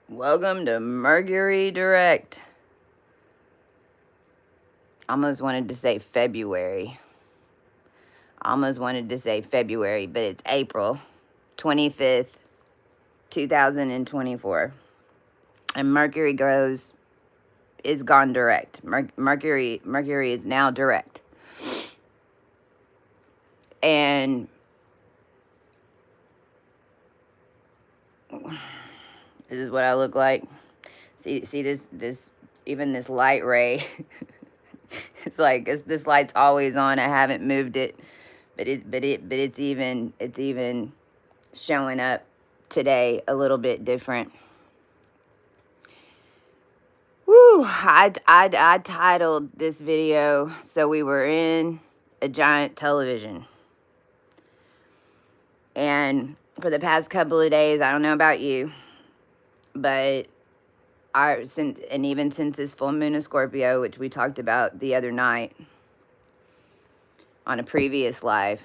Welcome to Mercury Direct. Almost wanted to say February. But it's April 25th, 2024. And Mercury is gone direct. Mercury is now direct. And this is what I look like. See this even this light ray. It's like this light's always on. I haven't moved it, but it's even showing up today a little bit different. Woo! I titled this video, So We Were in a Giant Television. And for the past couple of days, I don't know about you, but even since this full moon of Scorpio, which we talked about the other night on a previous live,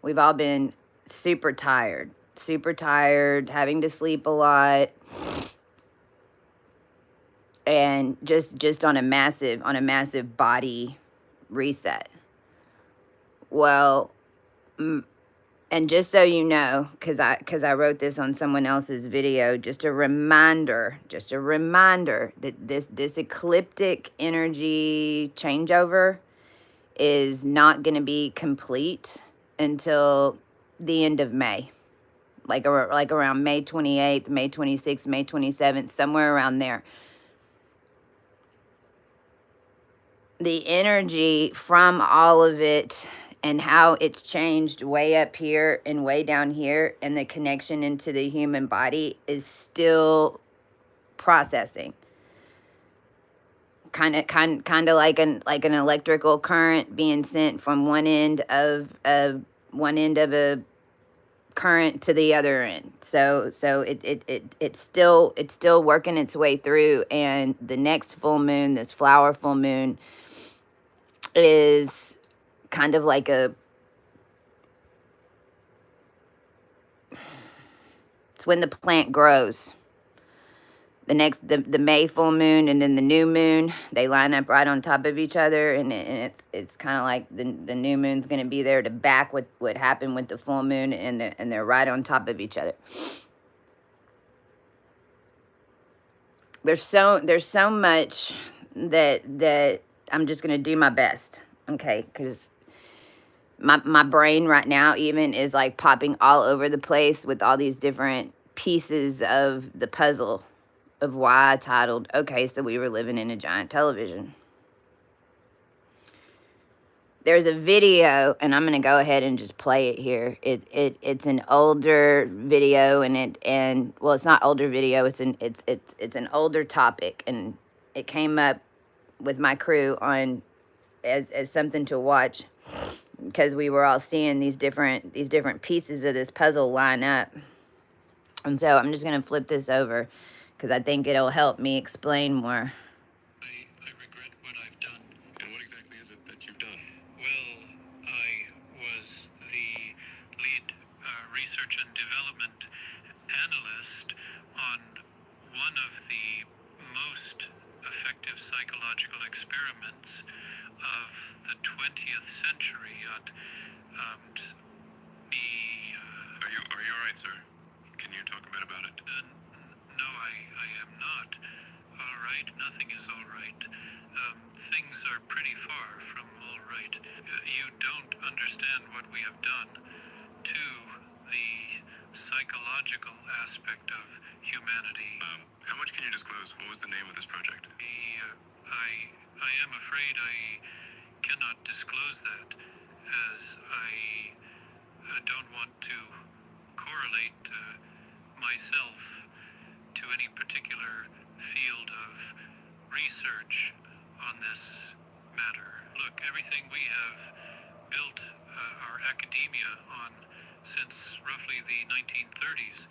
we've all been super tired, having to sleep a lot, and just on a massive body reset. Well, and just so you know, because I wrote this on someone else's video, just a reminder that this ecliptic energy changeover is not going to be complete until the end of May, like around May 28th, May 26th, May 27th, somewhere around there. The energy from all of it and how it's changed way up here and way down here, and the connection into the human body is still processing. Kind of like an electrical current being sent from one end of a current to the other end. So it's still working its way through, and the next full moon, this flower full moon, is kind of like it's when the plant grows. The May full moon and then the new moon, they line up right on top of each other, and it's kind of like the new moon's going to be there to back what happened with the full moon, and they're right on top of each other. There's so much that I'm just going to do my best, okay? Because my brain right now even is like popping all over the place with all these different pieces of the puzzle of why I titled, okay, so we were living in a giant television. There's a video, and I'm going to go ahead and just play it here. It's an older video, and well, it's not older video, it's an older topic, and it came up with my crew on as something to watch, because we were all seeing these different pieces of this puzzle line up. And so I'm just going to flip this over because I think it'll help me explain more. I regret what I've done. And what exactly is it that you've done? Well, I was the lead research and development analyst on one of the most effective psychological experiments of the 20th century at Are you alright, sir? Can you talk a bit about it? No, I am not. All right, nothing is all right. Things are pretty far from all right. You don't understand what we have done to the psychological aspect of humanity. How much can you disclose? What was the name of this project? I am afraid I cannot disclose that, as I don't want to correlate myself to any particular field of research on this matter. Look, everything we have built our academia on since roughly the 1930s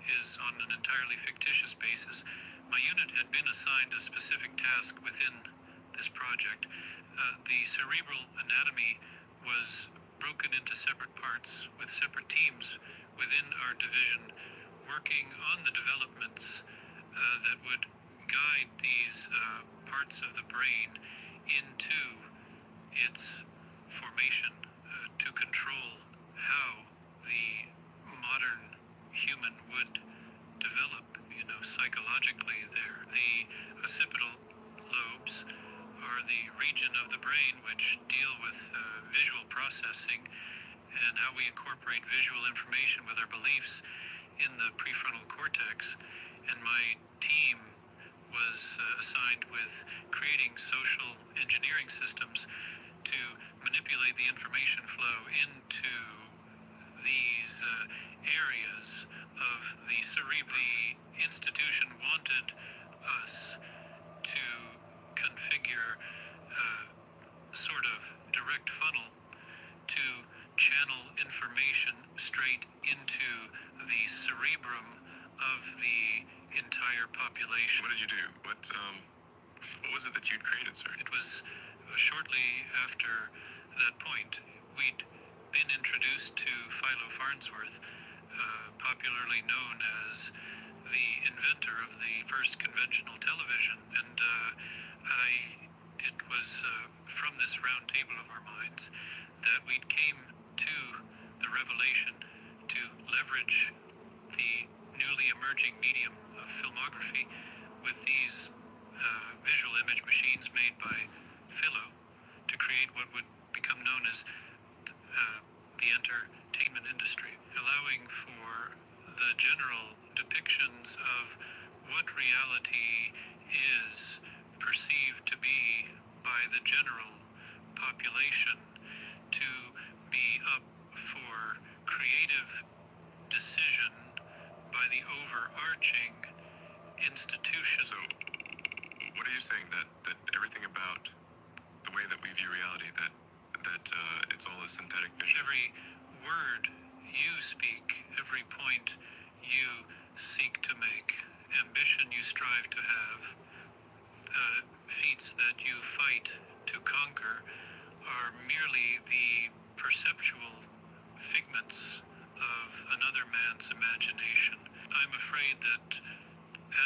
is on an entirely fictitious basis. My unit had been assigned a specific task within this project. The cerebral anatomy was broken into separate parts with separate teams within our division working on the developments that would guide these parts of the brain into its formation to control how the modern human would develop, psychologically there. The occipital lobes are the region of the brain which deal with visual processing and how we incorporate visual information with our beliefs in the prefrontal cortex. And my team was assigned with creating social engineering systems to manipulate the information flow into these areas of the cerebrum. The institution wanted us to configure sort of direct funnel to channel information straight into the cerebrum of the entire population. What did you do? What was it that you'd created, sir? It was shortly after that point. We'd been introduced to Philo Farnsworth, popularly known as the inventor of the first conventional television, and it was from this round table of our minds that we came to the revelation to leverage the newly emerging medium of filmography with these visual image machines made by Philo to create what would become known as the entertainment industry, allowing for the general depictions of what reality is perceived to be by the general population to be up for creative decision by the overarching institution. So, what are you saying? That everything about the way that we view reality, that it's all a synthetic vision? Every word you speak, every point you seek to make, ambition you strive to have, feats that you fight to conquer, are merely the perceptual figments of another man's imagination. I'm afraid that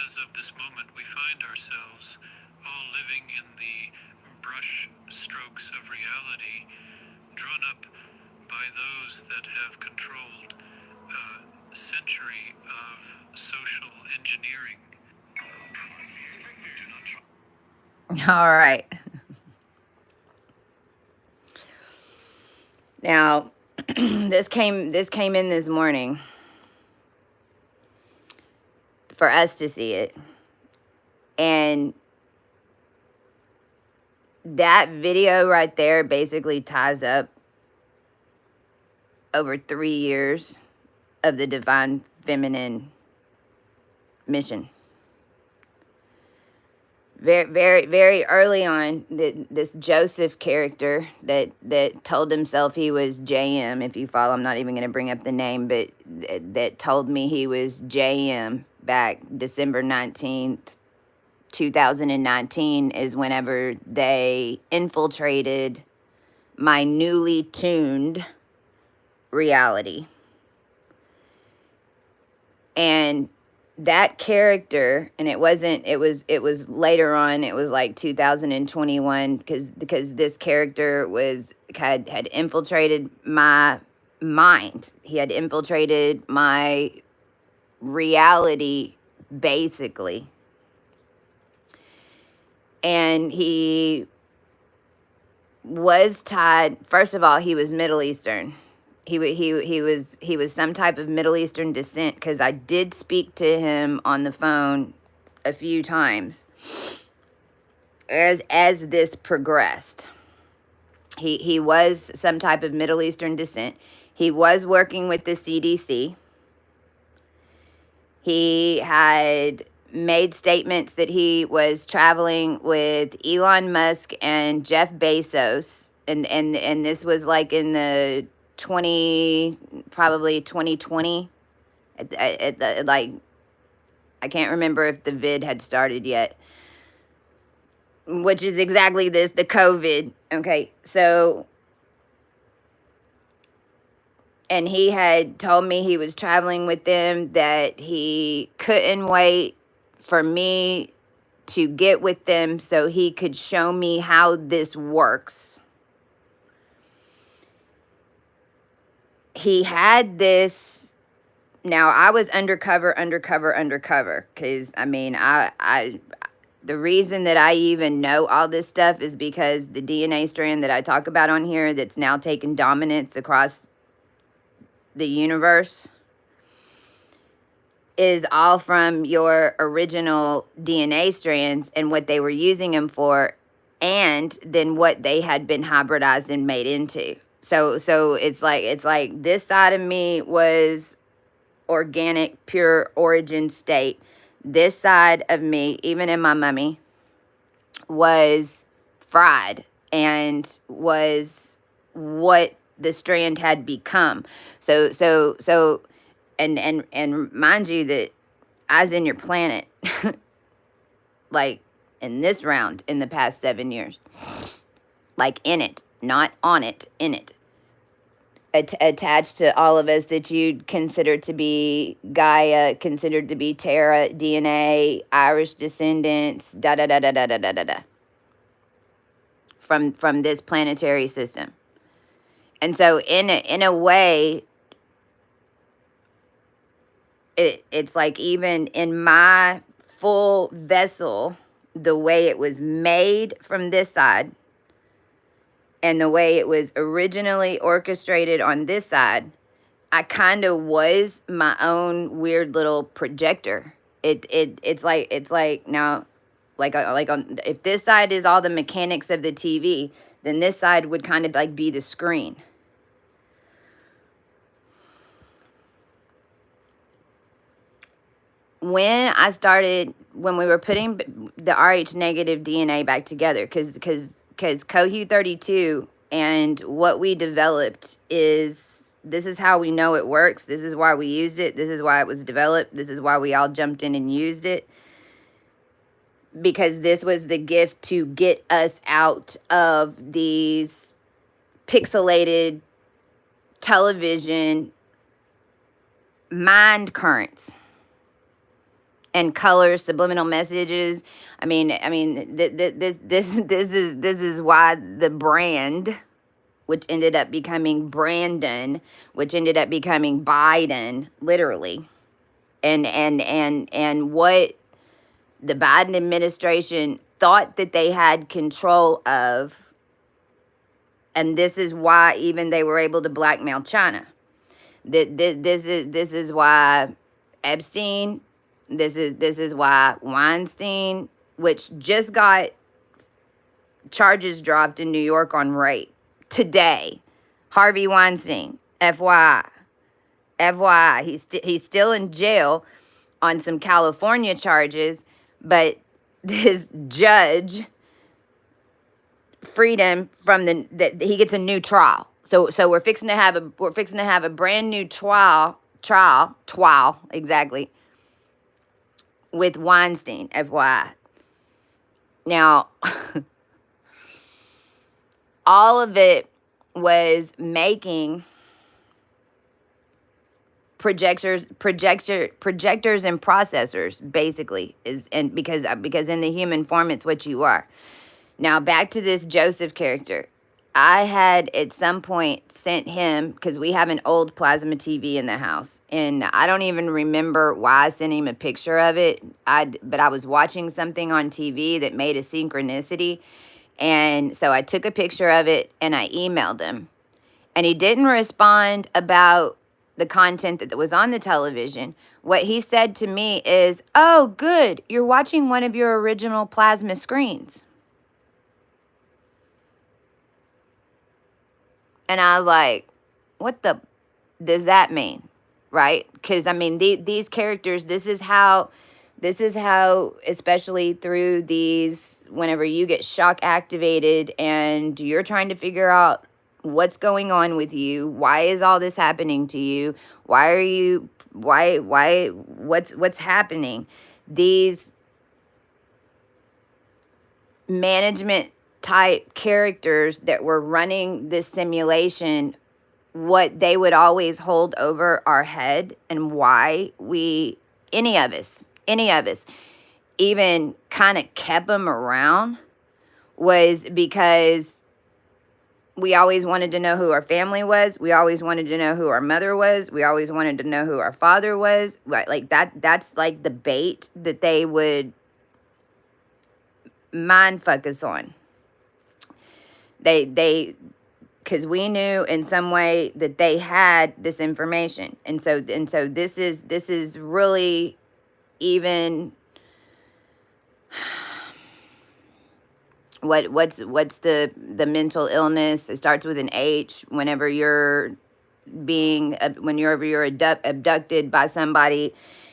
as of this moment we find ourselves all living in the brush strokes of reality drawn up by those that have controlled a century of social engineering. All right. Now, this came in this morning for us to see it. And that video right there basically ties up over 3 years of the divine feminine mission. Very, very, very early on, this Joseph character that told himself he was JM, if you follow, I'm not even going to bring up the name, but that told me he was JM back December 19th, 2019 is whenever they infiltrated my newly tuned reality. And that character, and it was later on, it was like 2021, because this character had infiltrated my mind. He had infiltrated my reality, basically. And he was tied, first of all, he was Middle Eastern. He was some type of Middle Eastern descent, because I did speak to him on the phone a few times as this progressed. He was some type of Middle Eastern descent. He was working with the CDC. He had made statements that he was traveling with Elon Musk and Jeff Bezos, and this was like in the probably 2020. Like, I can't remember if the vid had started yet, which is exactly this, the COVID. Okay, so and he had told me he was traveling with them, that he couldn't wait for me to get with them so he could show me how this works. He had this. Now I was undercover, because I mean, I the reason that I even know all this stuff is because the DNA strand that I talk about on here, that's now taken dominance across the universe, is all from your original DNA strands and what they were using them for, and then what they had been hybridized and made into. So it's like this side of me was organic, pure origin state. This side of me, even in my mummy, was fried and was what the strand had become. So and mind you that I was in your planet like in this round in the past 7 years. Like in it, not on it, in it. Attached to all of us that you'd consider to be Gaia, considered to be Terra, DNA, Irish descendants, da da da da da da da da da. From this planetary system. And so in a way, it's like even in my full vessel, the way it was made from this side and the way it was originally orchestrated on this side, I kind of was my own weird little projector. It's like now, like on, if this side is all the mechanics of the TV, then this side would kind of like be the screen. When we were putting the Rh negative DNA back together, because Cohu 32 and what we developed is, this is how we know it works. This is why we used it. This is why it was developed. This is why we all jumped in and used it. Because this was the gift to get us out of these pixelated television mind currents and colors, subliminal messages. I mean, this is why the brand, which ended up becoming Brandon, which ended up becoming Biden, literally, and what the Biden administration thought that they had control of, and this is why even they were able to blackmail China. This is why Epstein. This is why Weinstein, which just got charges dropped in New York on rape today. Harvey Weinstein, FYI. He's still in jail on some California charges, but his judge freed him from he gets a new trial. So we're fixing to have a brand new trial exactly, with Weinstein, FYI. Now, all of it was making projectors and processors, basically, and because in the human form it's what you are. Now back to this Joseph character. I had at some point sent him, because we have an old plasma TV in the house, and I don't even remember why I sent him a picture of it. But I was watching something on TV that made a synchronicity, and so I took a picture of it and I emailed him, and he didn't respond about the content that was on the television. What he said to me is, "Oh, good, you're watching one of your original plasma screens." And I was like, what the does that mean? Right? Because I mean, these characters, this is how, especially through these, whenever you get shock activated and you're trying to figure out what's going on with you, why is all this happening to you? What's happening? These management type characters that were running this simulation what they would always hold over our head and why we, any of us, even kind of kept them around was because we always wanted to know who our family was. We always wanted to know who our mother was. We always wanted to know who our father was. Like that's like the bait that they would mind fuck us on. They because we knew in some way that they had this information. And so this is really even what's the mental illness. It starts with an H. Whenever you're abducted by somebody,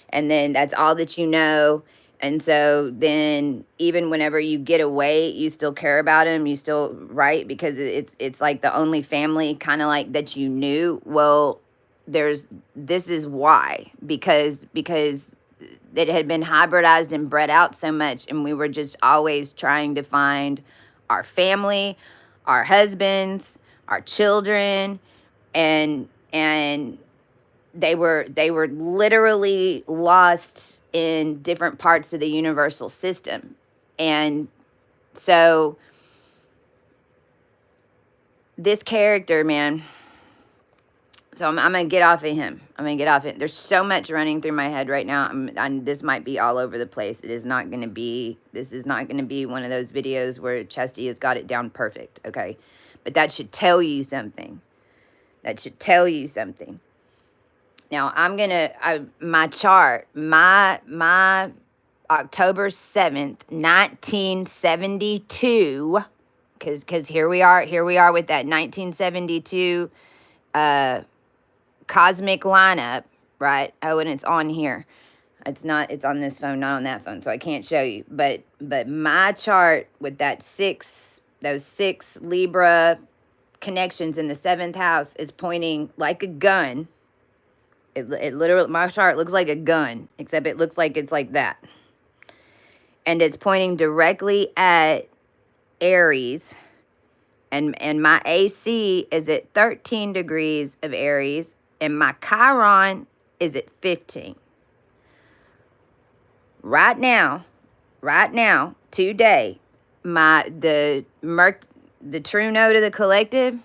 and then that's all that you know. And so then even whenever you get away, you still care about them, you still, right? Because it's like the only family kind of like that you knew. Well, this is why, because it had been hybridized and bred out so much, and we were just always trying to find our family, our husbands, our children, and they were literally lost in different parts of the universal system. And so this character, man, so I'm gonna get off of him. There's so much running through my head right now. This might be all over the place. This is not gonna be one of those videos where Chesty has got it down perfect, okay? But that should tell you something. Now my chart, my October 7th, 1972, because here we are with that 1972 cosmic lineup, right? Oh, and it's on here. It's on this phone, not on that phone, so I can't show you. But my chart with those six Libra connections in the 7th house is pointing like a gun. It literally, my chart looks like a gun, except it looks like it's like that. And it's pointing directly at Aries. And my AC is at 13 degrees of Aries, and my Chiron is at 15. Right now, today, the true node of the collective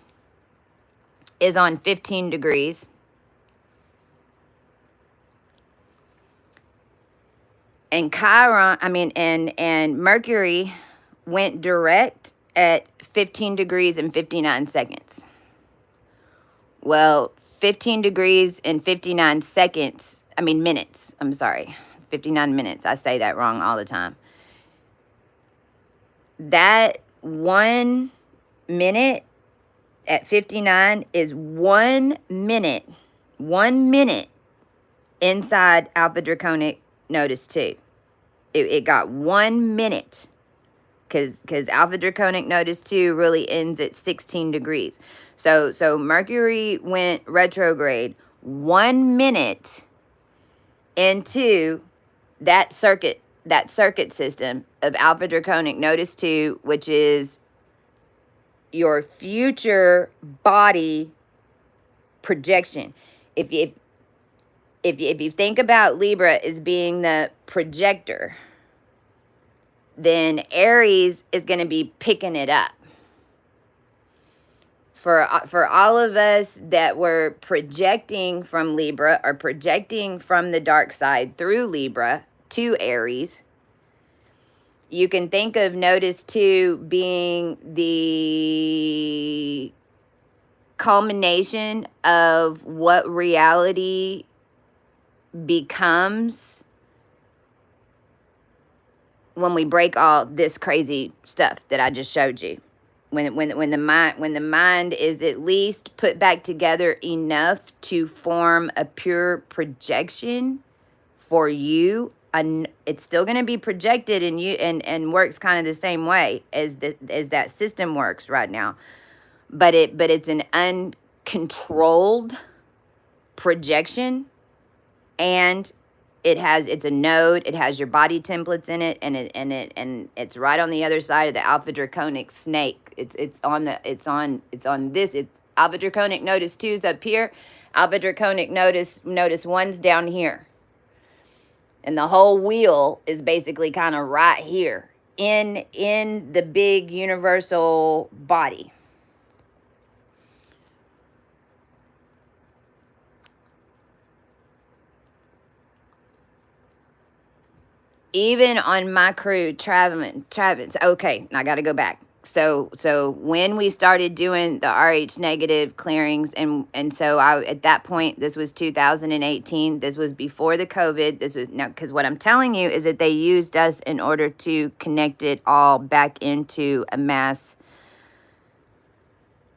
is on 15 degrees. And and Mercury went direct at 15 degrees and 59 seconds. Well, 15 degrees and 59 seconds, minutes, 59 minutes. I say that wrong all the time. That 1 minute at 59 is 1 minute. 1 minute inside Alpha Draconic Notice 2. It got 1 minute. Because Alpha Draconic Notice 2 really ends at 16 degrees. So Mercury went retrograde 1 minute into that circuit system of Alpha Draconic Notice 2, which is your future body projection. If you think about Libra as being the projector, then Aries is going to be picking it up. For all of us that were projecting from Libra or projecting from the dark side through Libra to Aries, you can think of Notice 2 being the culmination of what reality becomes when we break all this crazy stuff that I just showed you. When the mind is at least put back together enough to form a pure projection for you, and it's still going to be projected in you and works kind of the same way as that system works right now. But it's an uncontrolled projection, and it's a node. It has your body templates in it, and it's right on the other side of the Alpha Draconic snake. It's on Alpha Draconic Notice 2's up here. Alpha Draconic Notice 1's down here. And the whole wheel is basically kind of right here in the big universal body. Even on my crew traveling. Okay, I got to go back. So when we started doing the RH negative clearings, and so I, at that point, this was 2018. This was before the COVID. This was no, because what I'm telling you is that they used us in order to connect it all back into a mass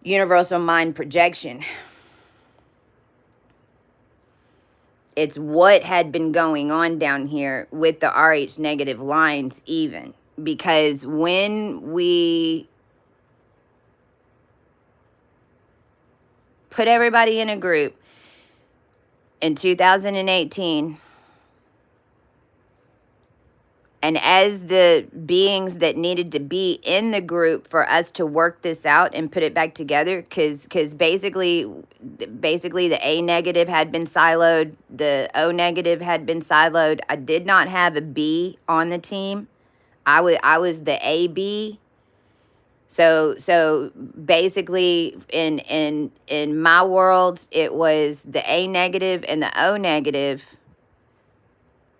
universal mind projection. It's what had been going on down here with the RH negative lines even. Because when we put everybody in a group in 2018, and as the beings that needed to be in the group for us to work this out and put it back together, because basically the A negative had been siloed, the O negative had been siloed. I did not have a B on the team. I was the AB. So basically in my world, it was the A negative and the O negative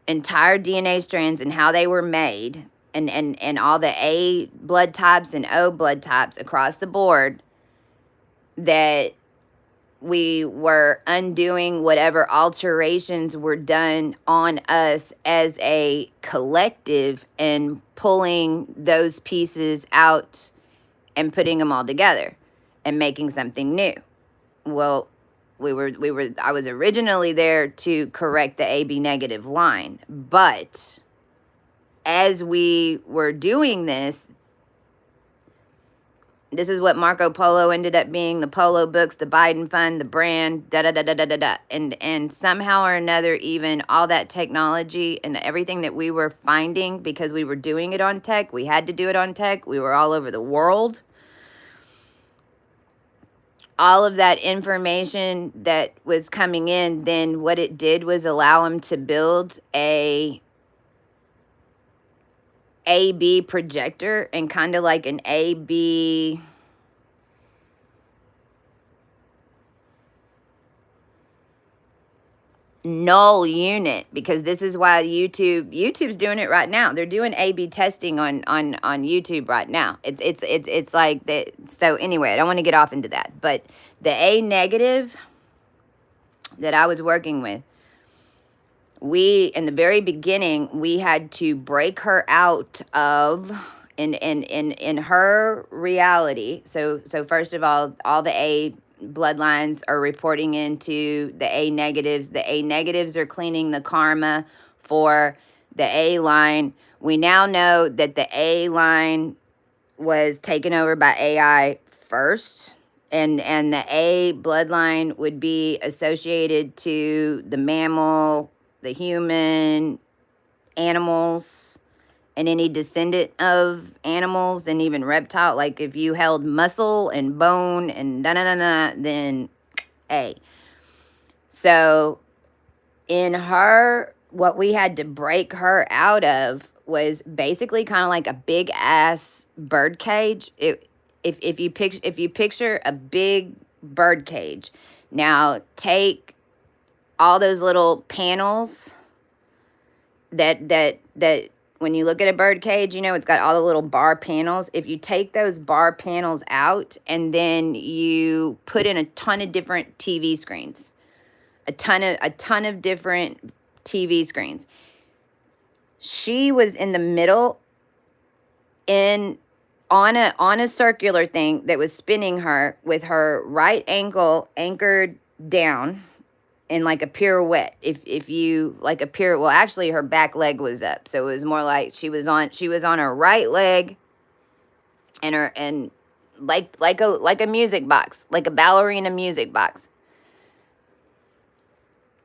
entire DNA strands and how they were made, and all the A blood types and O blood types across the board, that we were undoing whatever alterations were done on us as a collective and pulling those pieces out and putting them all together and making something new. Well, I was originally there to correct the AB negative line, but as we were doing this is what Marco Polo ended up being, the Polo books, the Biden fund, the brand, and somehow or another, even all that technology and everything that we were finding, because we were doing it on tech, we had to do it on tech, we were all over the world. All of that information that was coming in, then what it did was allow them to build a AB projector, and kind of like an AB null unit, because this is why YouTube's doing it right now. They're doing AB testing on YouTube right now. It's like that. So anyway, I don't want to get off into that, but the A negative that I was working with, we, in the very beginning, we had to break her out of in her reality. So first of all the A bloodlines are reporting into the A negatives. The A negatives are cleaning the karma for the A line. We now know that the A line was taken over by AI first, and the A bloodline would be associated to the mammal, the human, animals, and any descendant of animals, and even reptile. Like if you held muscle and bone and then A. So in her, what we had to break her out of was basically kind of like a big ass bird cage. If you picture a big bird cage, now take all those little panels that when you look at a bird cage, you know, it's got all the little bar panels. If you take those bar panels out and then you put in a ton of different TV screens, a ton of different TV screens. She was in the middle on a circular thing that was spinning her with her right ankle anchored down in like a pirouette. If you like a pirouette, well, actually her back leg was up, so it was more like she was on her right leg, and like a music box, like a ballerina music box,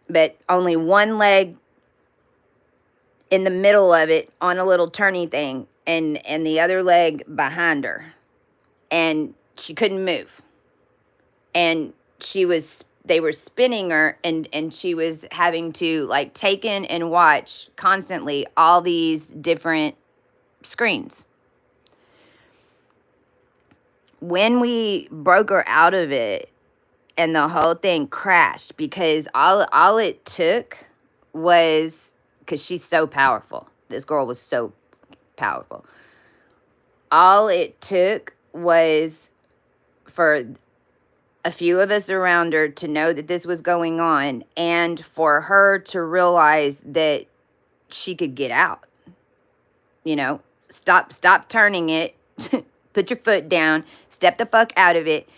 but only one leg in the middle of it on a little turny thing, and the other leg behind her, and she couldn't move. and they were spinning her, and she was having to like take in and watch constantly all these different screens. When we broke her out of it and the whole thing crashed, because all it took was, because she's so powerful, this girl was so powerful, all it took was for a few of us around her to know that this was going on, and for her to realize that she could get out. You know, stop turning it, put your foot down, step the fuck out of it.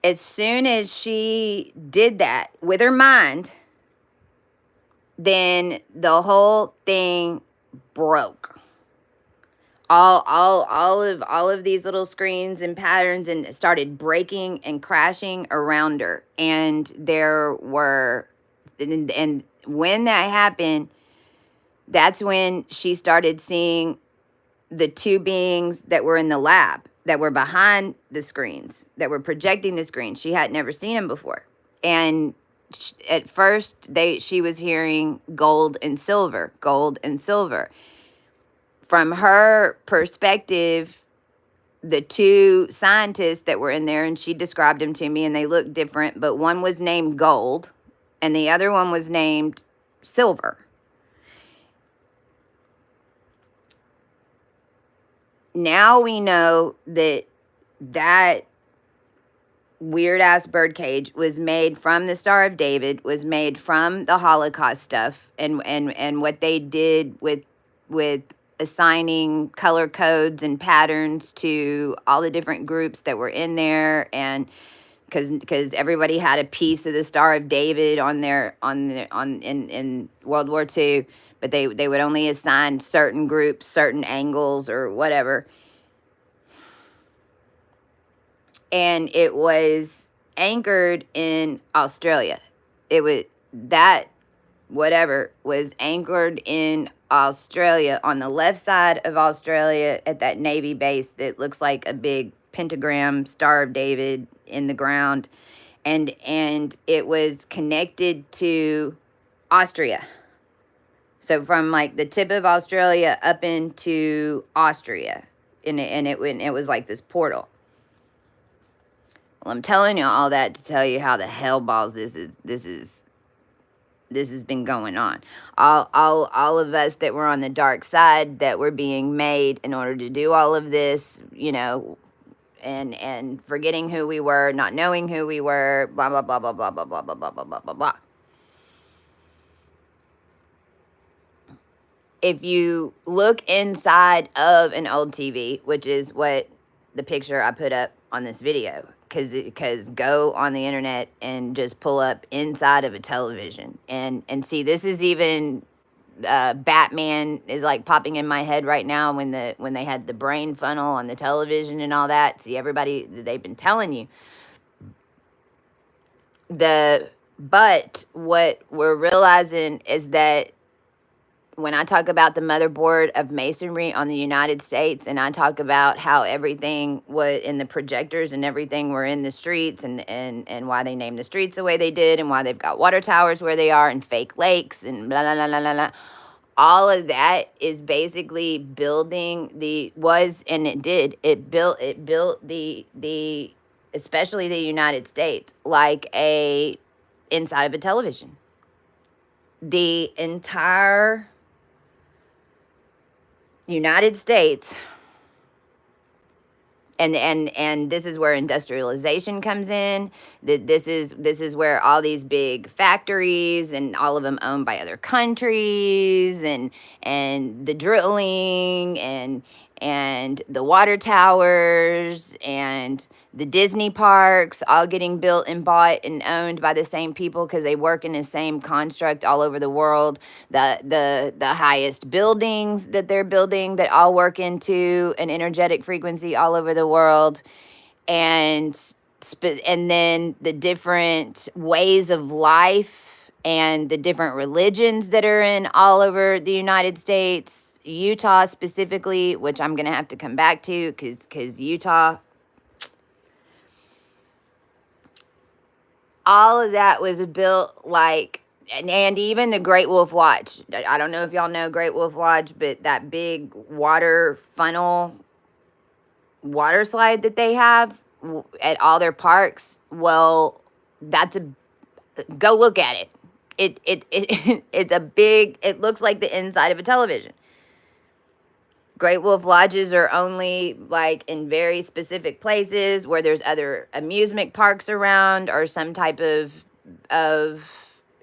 As soon as she did that with her mind, then the whole thing broke. All of these little screens and patterns and started breaking and crashing around her. And there were, and when that happened, that's when she started seeing the two beings that were in the lab, that were behind the screens, that were projecting the screen. She had never seen them before. And at first she was hearing gold and silver, gold and silver. From her perspective, the two scientists that were in there, and she described them to me, and they looked different, but one was named Gold and the other one was named Silver. Now we know that that weird ass birdcage was made from the Star of David, was made from the Holocaust stuff, and what they did with assigning color codes and patterns to all the different groups that were in there, and because everybody had a piece of the Star of David in World War II, but they would only assign certain groups certain angles or whatever. And it was anchored in Australia. It was that whatever was anchored in Australia, on the left side of Australia, at that Navy base that looks like a big pentagram, Star of David in the ground. And it was connected to Austria. So from like the tip of Australia up into Austria. And it was like this portal. Well, I'm telling you all that to tell you how the hell balls this has been going on. All of us that were on the dark side, that were being made in order to do all of this, you know, and forgetting who we were, not knowing who we were, blah blah blah blah blah blah blah blah blah blah blah blah blah. If you look inside of an old TV, which is what the picture I put up on this video, because go on the internet and just pull up inside of a television and see, this is even Batman is like popping in my head right now when they had the brain funnel on the television and all that. See, everybody, they've been telling you but what we're realizing is that when I talk about the motherboard of masonry on the United States, and I talk about how everything was in the projectors and everything were in the streets, and why they named the streets the way they did, and why they've got water towers where they are, and fake lakes, and blah, blah, blah, blah, blah, blah. All of that is basically building it built the especially the United States, like a inside of a television. The entire United States, and this is where industrialization comes in. This is where all these big factories, and all of them owned by other countries, and the drilling, and the water towers, and the Disney parks, all getting built and bought and owned by the same people, because they work in the same construct all over the world. The highest buildings that they're building, that all work into an energetic frequency all over the world. And then the different ways of life and the different religions that are in all over the United States. Utah specifically, which I'm going to have to come back to, because Utah, all of that was built like, and even the Great Wolf Lodge. I don't know if y'all know Great Wolf Lodge, but that big water funnel water slide that they have at all their parks, well, that's a go look at it. It's a big, it looks like the inside of a television. Great Wolf Lodges are only like in very specific places where there's other amusement parks around or some type of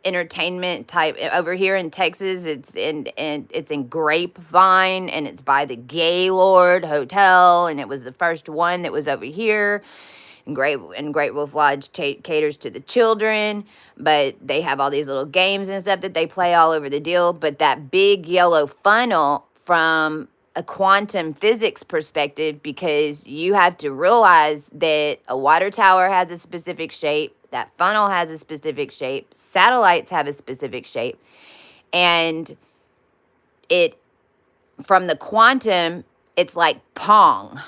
entertainment type. Over here in Texas, it's in Grapevine, and it's by the Gaylord Hotel, and it was the first one that was over here. And Great Wolf Lodge caters to the children, but they have all these little games and stuff that they play all over the deal. But that big yellow funnel, from a quantum physics perspective, because you have to realize that a water tower has a specific shape, that funnel has a specific shape, satellites have a specific shape, and it, from the quantum, it's like Pong.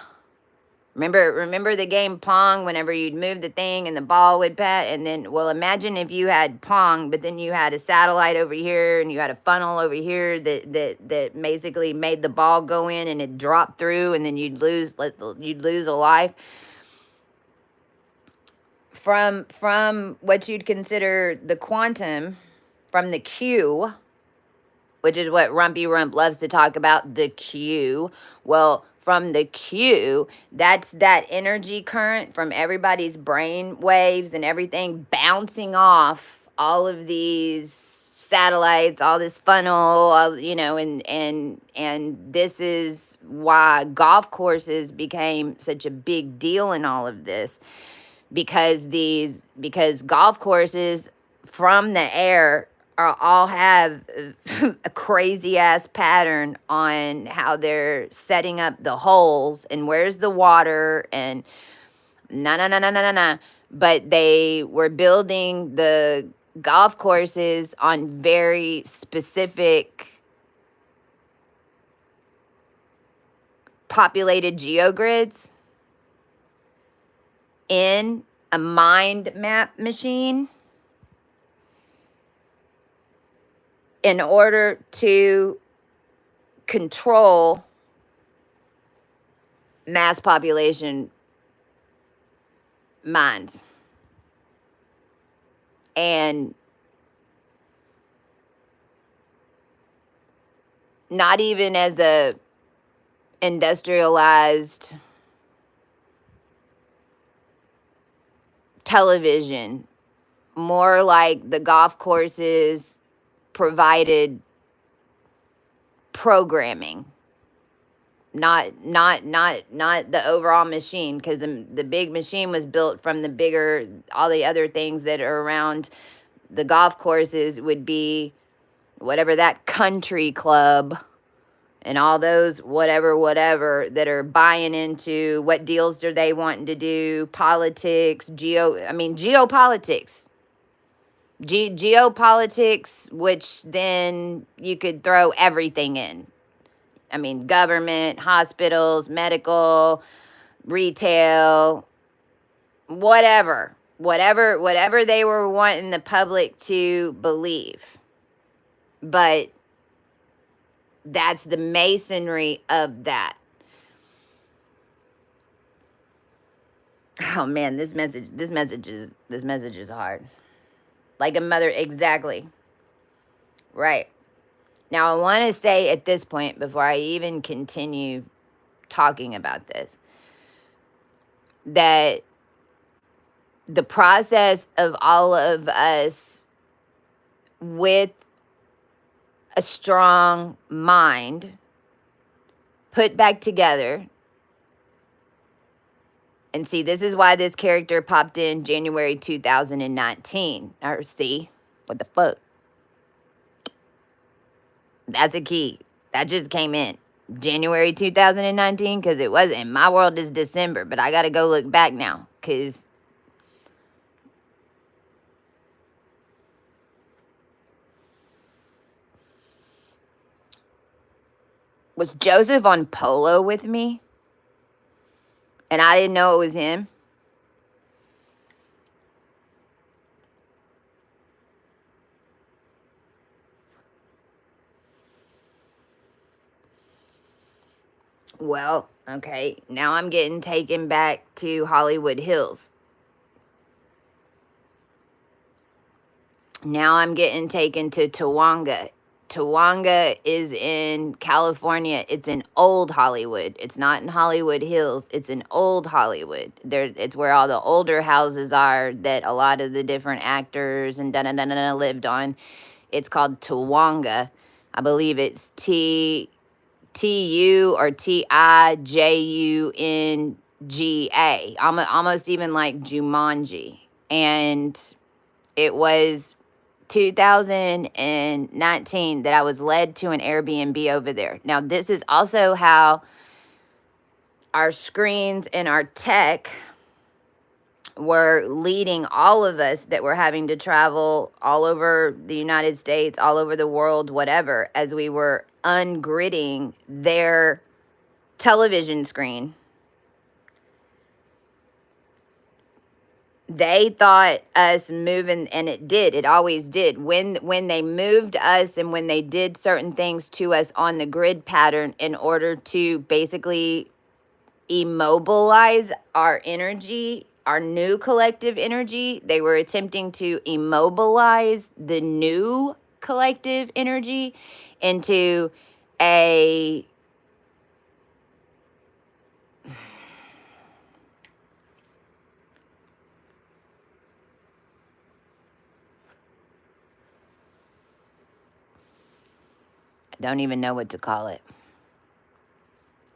Remember the game Pong, whenever you'd move the thing and the ball would pat, and then, well, imagine if you had Pong, but then you had a satellite over here and you had a funnel over here that basically made the ball go in and it dropped through, and then you'd lose a life. From what you'd consider the quantum, from the Q, which is what Rumpy Rump loves to talk about, the Q. Well, from the Q, that's that energy current from everybody's brain waves and everything bouncing off all of these satellites, all this funnel, all, and this is why golf courses became such a big deal in all of this, because golf courses from the air all have a crazy ass pattern on how they're setting up the holes and where's the water and na. But they were building the golf courses on very specific populated geogrids in a mind map machine in order to control mass population minds. And not even as a industrialized television, more like the golf courses provided programming, not the overall machine, because the big machine was built from the bigger, all the other things that are around the golf courses would be whatever that country club and all those whatever that are buying into what deals are they wanting to do, politics, geopolitics. Geopolitics, which then you could throw everything in. I mean, government, hospitals, medical, retail, whatever they were wanting the public to believe. But that's the masonry of that. Oh man, this message is hard. Like a mother, exactly. Right. Now, I want to say at this point, before I even continue talking about this, that the process of all of us with a strong mind put back together. And see, this is why this character popped in January 2019. Or see, what the fuck? That's a key. That just came in. January 2019, because it wasn't. My world is December, but I got to go look back now, because was Joseph on Polo with me? And I didn't know it was him? Well, okay, now I'm getting taken back to Hollywood Hills. Now I'm getting taken to Tawanga. Tawanga is in California. It's in old Hollywood. It's not in Hollywood Hills. It's in old Hollywood. There, it's where all the older houses are that a lot of the different actors and lived on. It's called Tawanga. I believe it's TU or TIJUNGA. Almost even like Jumanji. And it was 2019 that I was led to an Airbnb over there. Now, this is also how our screens and our tech were leading all of us that were having to travel all over the United States, all over the world, whatever, as we were ungridding their television screen. They thought us moving, and it did. It always did. When they moved us and when they did certain things to us on the grid pattern in order to basically immobilize our energy, our new collective energy, they were attempting to immobilize the new collective energy into a I don't even know what to call it.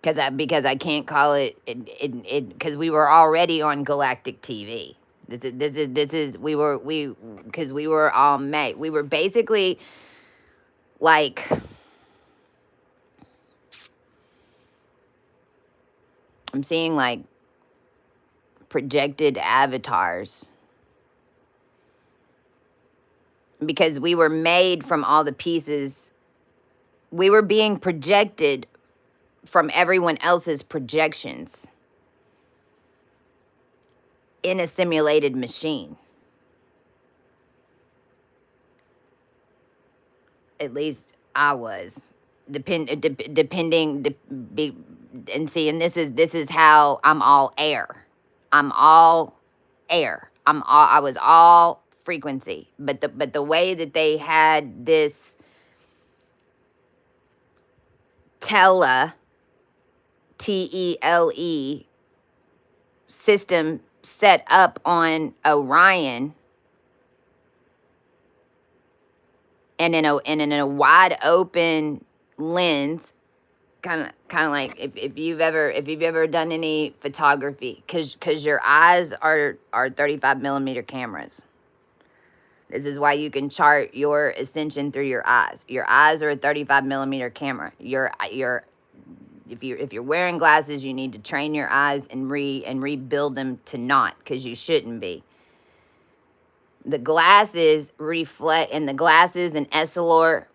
Because I can't call it because we were already on galactic TV. Because we were all made. We were basically like, I'm seeing like projected avatars, because we were made from all the pieces. We were being projected from everyone else's projections in a simulated machine. At least I was. Depending, and see, and this is how I'm all air. I'm all air. I was all frequency. But the way that they had this tele, TELE system set up on Orion, and in a wide open lens, kind of like if you've ever done any photography, because your eyes are 35 millimeter cameras. This is why you can chart your ascension through your eyes. Your eyes are a 35 millimeter camera. If you're wearing glasses, you need to train your eyes and rebuild them to not, because you shouldn't be. The glasses reflect, and the glasses and Essilor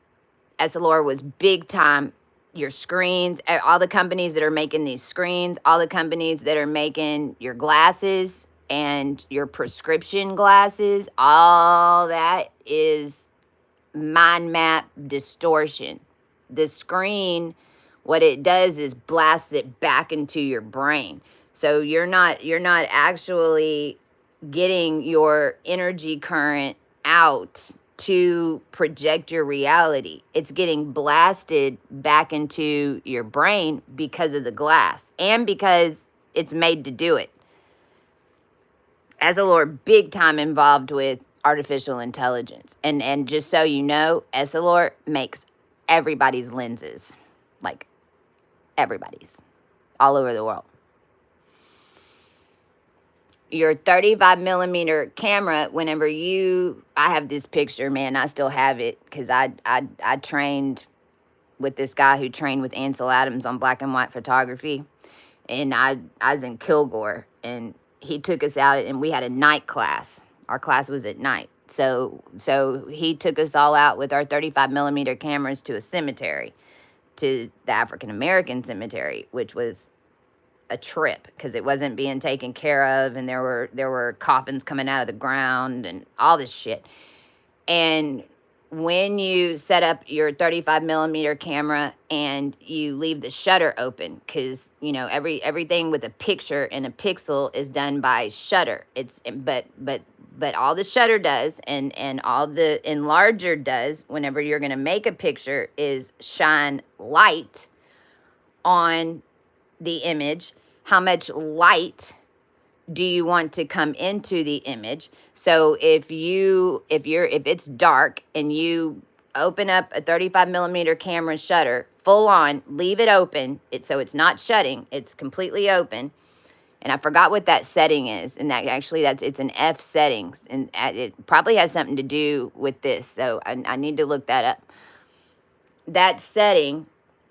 was big time. Your screens, all the companies that are making these screens, all the companies that are making your glasses and your prescription glasses, all that is mind map distortion. The screen, what it does is blasts it back into your brain. So you're not actually getting your energy current out to project your reality. It's getting blasted back into your brain because of the glass and because it's made to do it. Essilor big time involved with artificial intelligence. And just so you know, Essilor makes everybody's lenses. Like everybody's. All over the world. Your 35 millimeter camera, whenever I have this picture, man, I still have it, because I trained with this guy who trained with Ansel Adams on black and white photography. And I was in Kilgore, and he took us out, and we had a night class. Our class was at night. So he took us all out with our 35 millimeter cameras to a cemetery, to the African American cemetery, which was a trip, because it wasn't being taken care of, and there were coffins coming out of the ground and all this shit. And when you set up your 35 millimeter camera and you leave the shutter open, because you know everything with a picture and a pixel is done by shutter. It's but all the shutter does and all the enlarger does whenever you're going to make a picture is shine light on the image. How much light do you want to come into the image? So if it's dark and you open up a 35 millimeter camera shutter full on, leave it open, so it's not shutting, it's completely open. And I forgot what that setting is, and that actually it's an F settings, and it probably has something to do with this, so I need to look that up. That setting,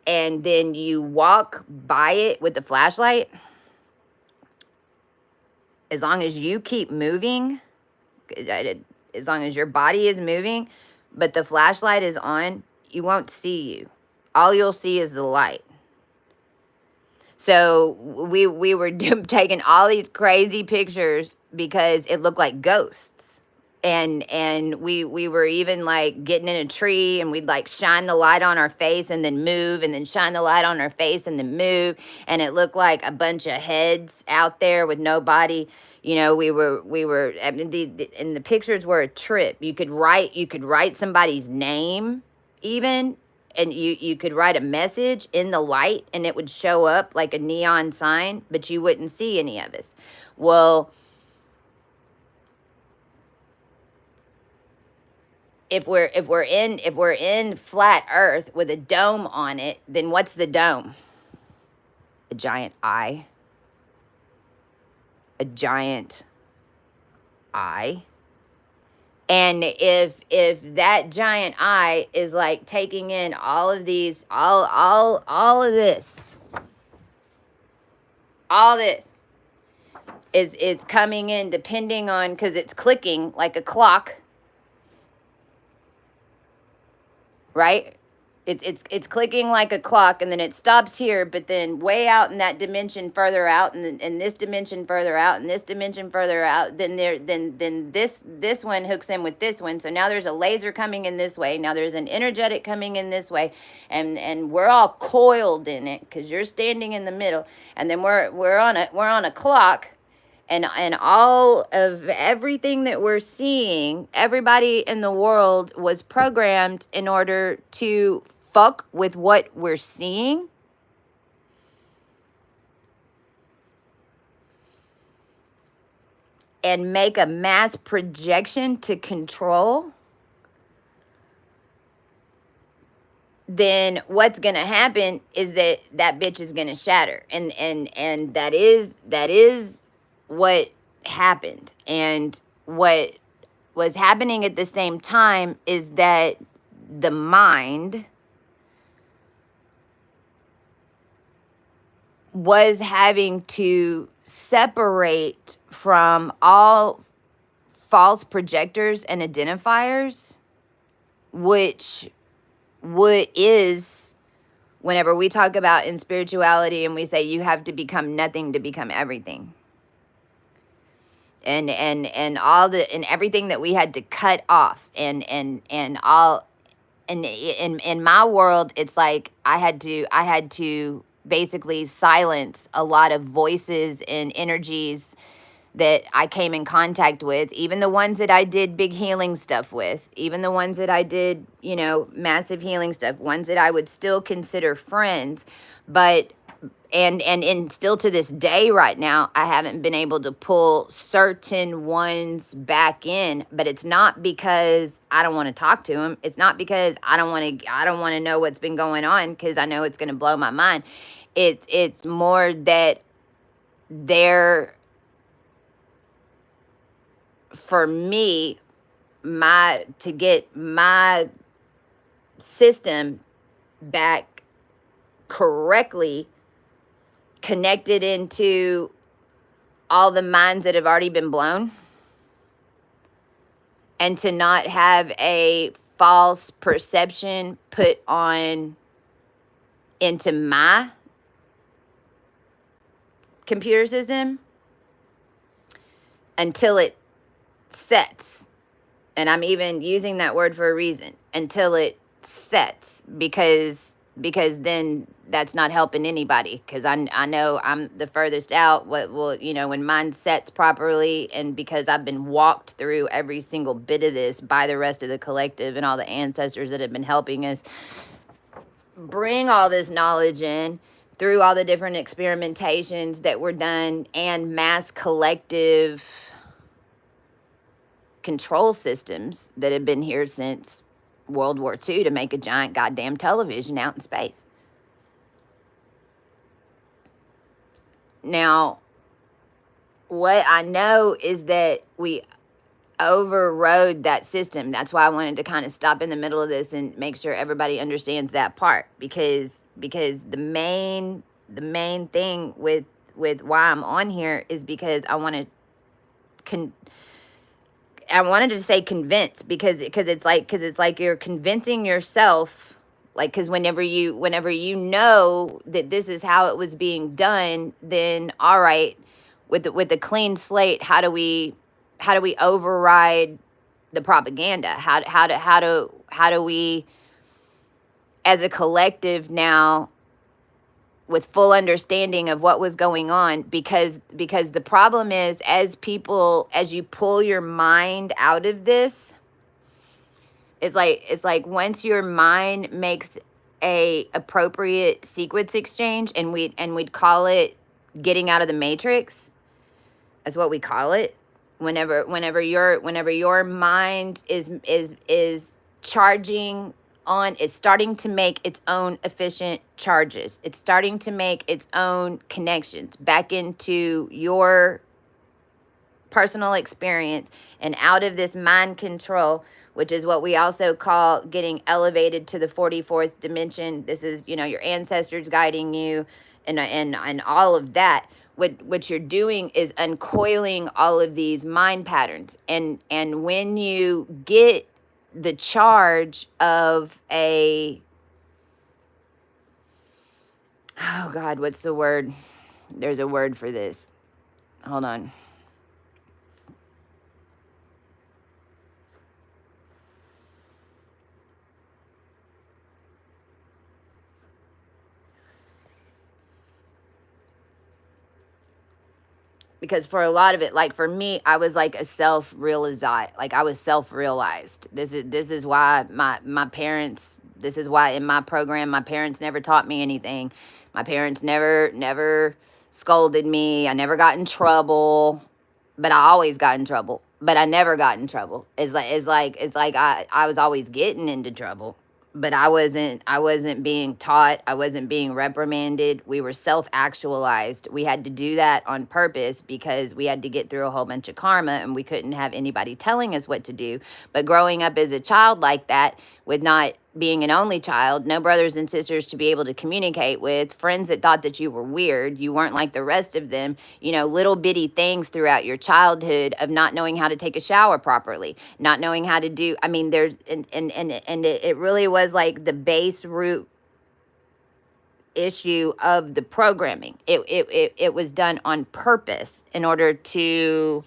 and then you walk by it with the flashlight. As long as you keep moving, as long as your body is moving, but the flashlight is on, you won't see you. All you'll see is the light. So we were taking all these crazy pictures because it looked like ghosts. And we were even like getting in a tree, and we'd like shine the light on our face and then move, and then shine the light on our face and then move, and it looked like a bunch of heads out there with no body. You know, we were I mean, and the pictures were a trip. You could write somebody's name even, and you could write a message in the light and it would show up like a neon sign, but you wouldn't see any of us. Well, if we're in flat earth with a dome on it, then what's the dome? A giant eye. A giant eye. And if that giant eye is like taking in all of these, all of this, all this is coming in, depending on, because it's clicking like a clock, right? It's clicking like a clock, and then it stops here, but then way out in that dimension further out, and this dimension further out, and this dimension further out, then this one hooks in with this one. So now there's a laser coming in this way. Now there's an energetic coming in this way, and we're all coiled in it because you're standing in the middle, and then we're on a clock. And all of everything that we're seeing, everybody in the world was programmed in order to fuck with what we're seeing. And make a mass projection to control. Then what's going to happen is that bitch is going to shatter. And that is what happened. And what was happening at the same time is that the mind was having to separate from all false projectors and identifiers, which is whenever we talk about in spirituality and we say you have to become nothing to become everything. And all the and everything that we had to cut off and all, and in my world it's like I had to basically silence a lot of voices and energies that I came in contact with, even the ones that I did big healing stuff with, even the ones that I did, you know, massive healing stuff, ones that I would still consider friends, but and still to this day right now, I haven't been able to pull certain ones back in, but it's not because I don't want to talk to them. It's not because I don't want to know what's been going on, because I know it's going to blow my mind. It's more that they're, for me, to get my system back correctly connected into all the minds that have already been blown, and to not have a false perception put on into my computer system until it sets. And I'm even using that word for a reason, until it sets, because then that's not helping anybody, because I know I'm the furthest out. What will, when mine sets properly, and because I've been walked through every single bit of this by the rest of the collective and all the ancestors that have been helping us bring all this knowledge in through all the different experimentations that were done and mass collective control systems that have been here since World War II to make a giant goddamn television out in space. Now, what I know is that we overrode that system. That's why I wanted to kind of stop in the middle of this and make sure everybody understands that part, because the main thing with why I'm on here is because I want to I wanted to say convince, because it's like you're convincing yourself, like, because whenever you know that this is how it was being done, then all right, with the clean slate, how do we override the propaganda? How do we, as a collective now, with full understanding of what was going on, because the problem is, as you pull your mind out of this, it's like once your mind makes a appropriate sequence exchange, and we'd call it getting out of the matrix. That's what we call it. Whenever your mind is charging on, it's starting to make its own efficient charges. It's starting to make its own connections back into your personal experience and out of this mind control, which is what we also call getting elevated to the 44th dimension. This is, your ancestors guiding you, and all of that. What you're doing is uncoiling all of these mind patterns. And when you get the charge of oh God, what's the word? There's a word for this. Hold on. Because for a lot of it, like for me, I was like a self-realized, like I was self-realized. This is why my parents, this is why in my program, my parents never taught me anything. My parents never scolded me. I never got in trouble, but I always got in trouble. But I never got in trouble. It's like I was always getting into trouble, but I wasn't being taught. I wasn't being reprimanded. We were self-actualized. We had to do that on purpose because we had to get through a whole bunch of karma, and we couldn't have anybody telling us what to do. But growing up as a child like that, with not being an only child, no brothers and sisters to be able to communicate with, friends that thought that you were weird, you weren't like the rest of them, little bitty things throughout your childhood of not knowing how to take a shower properly, not knowing how to do, there's, and it really was like the base root issue of the programming. It was done on purpose in order to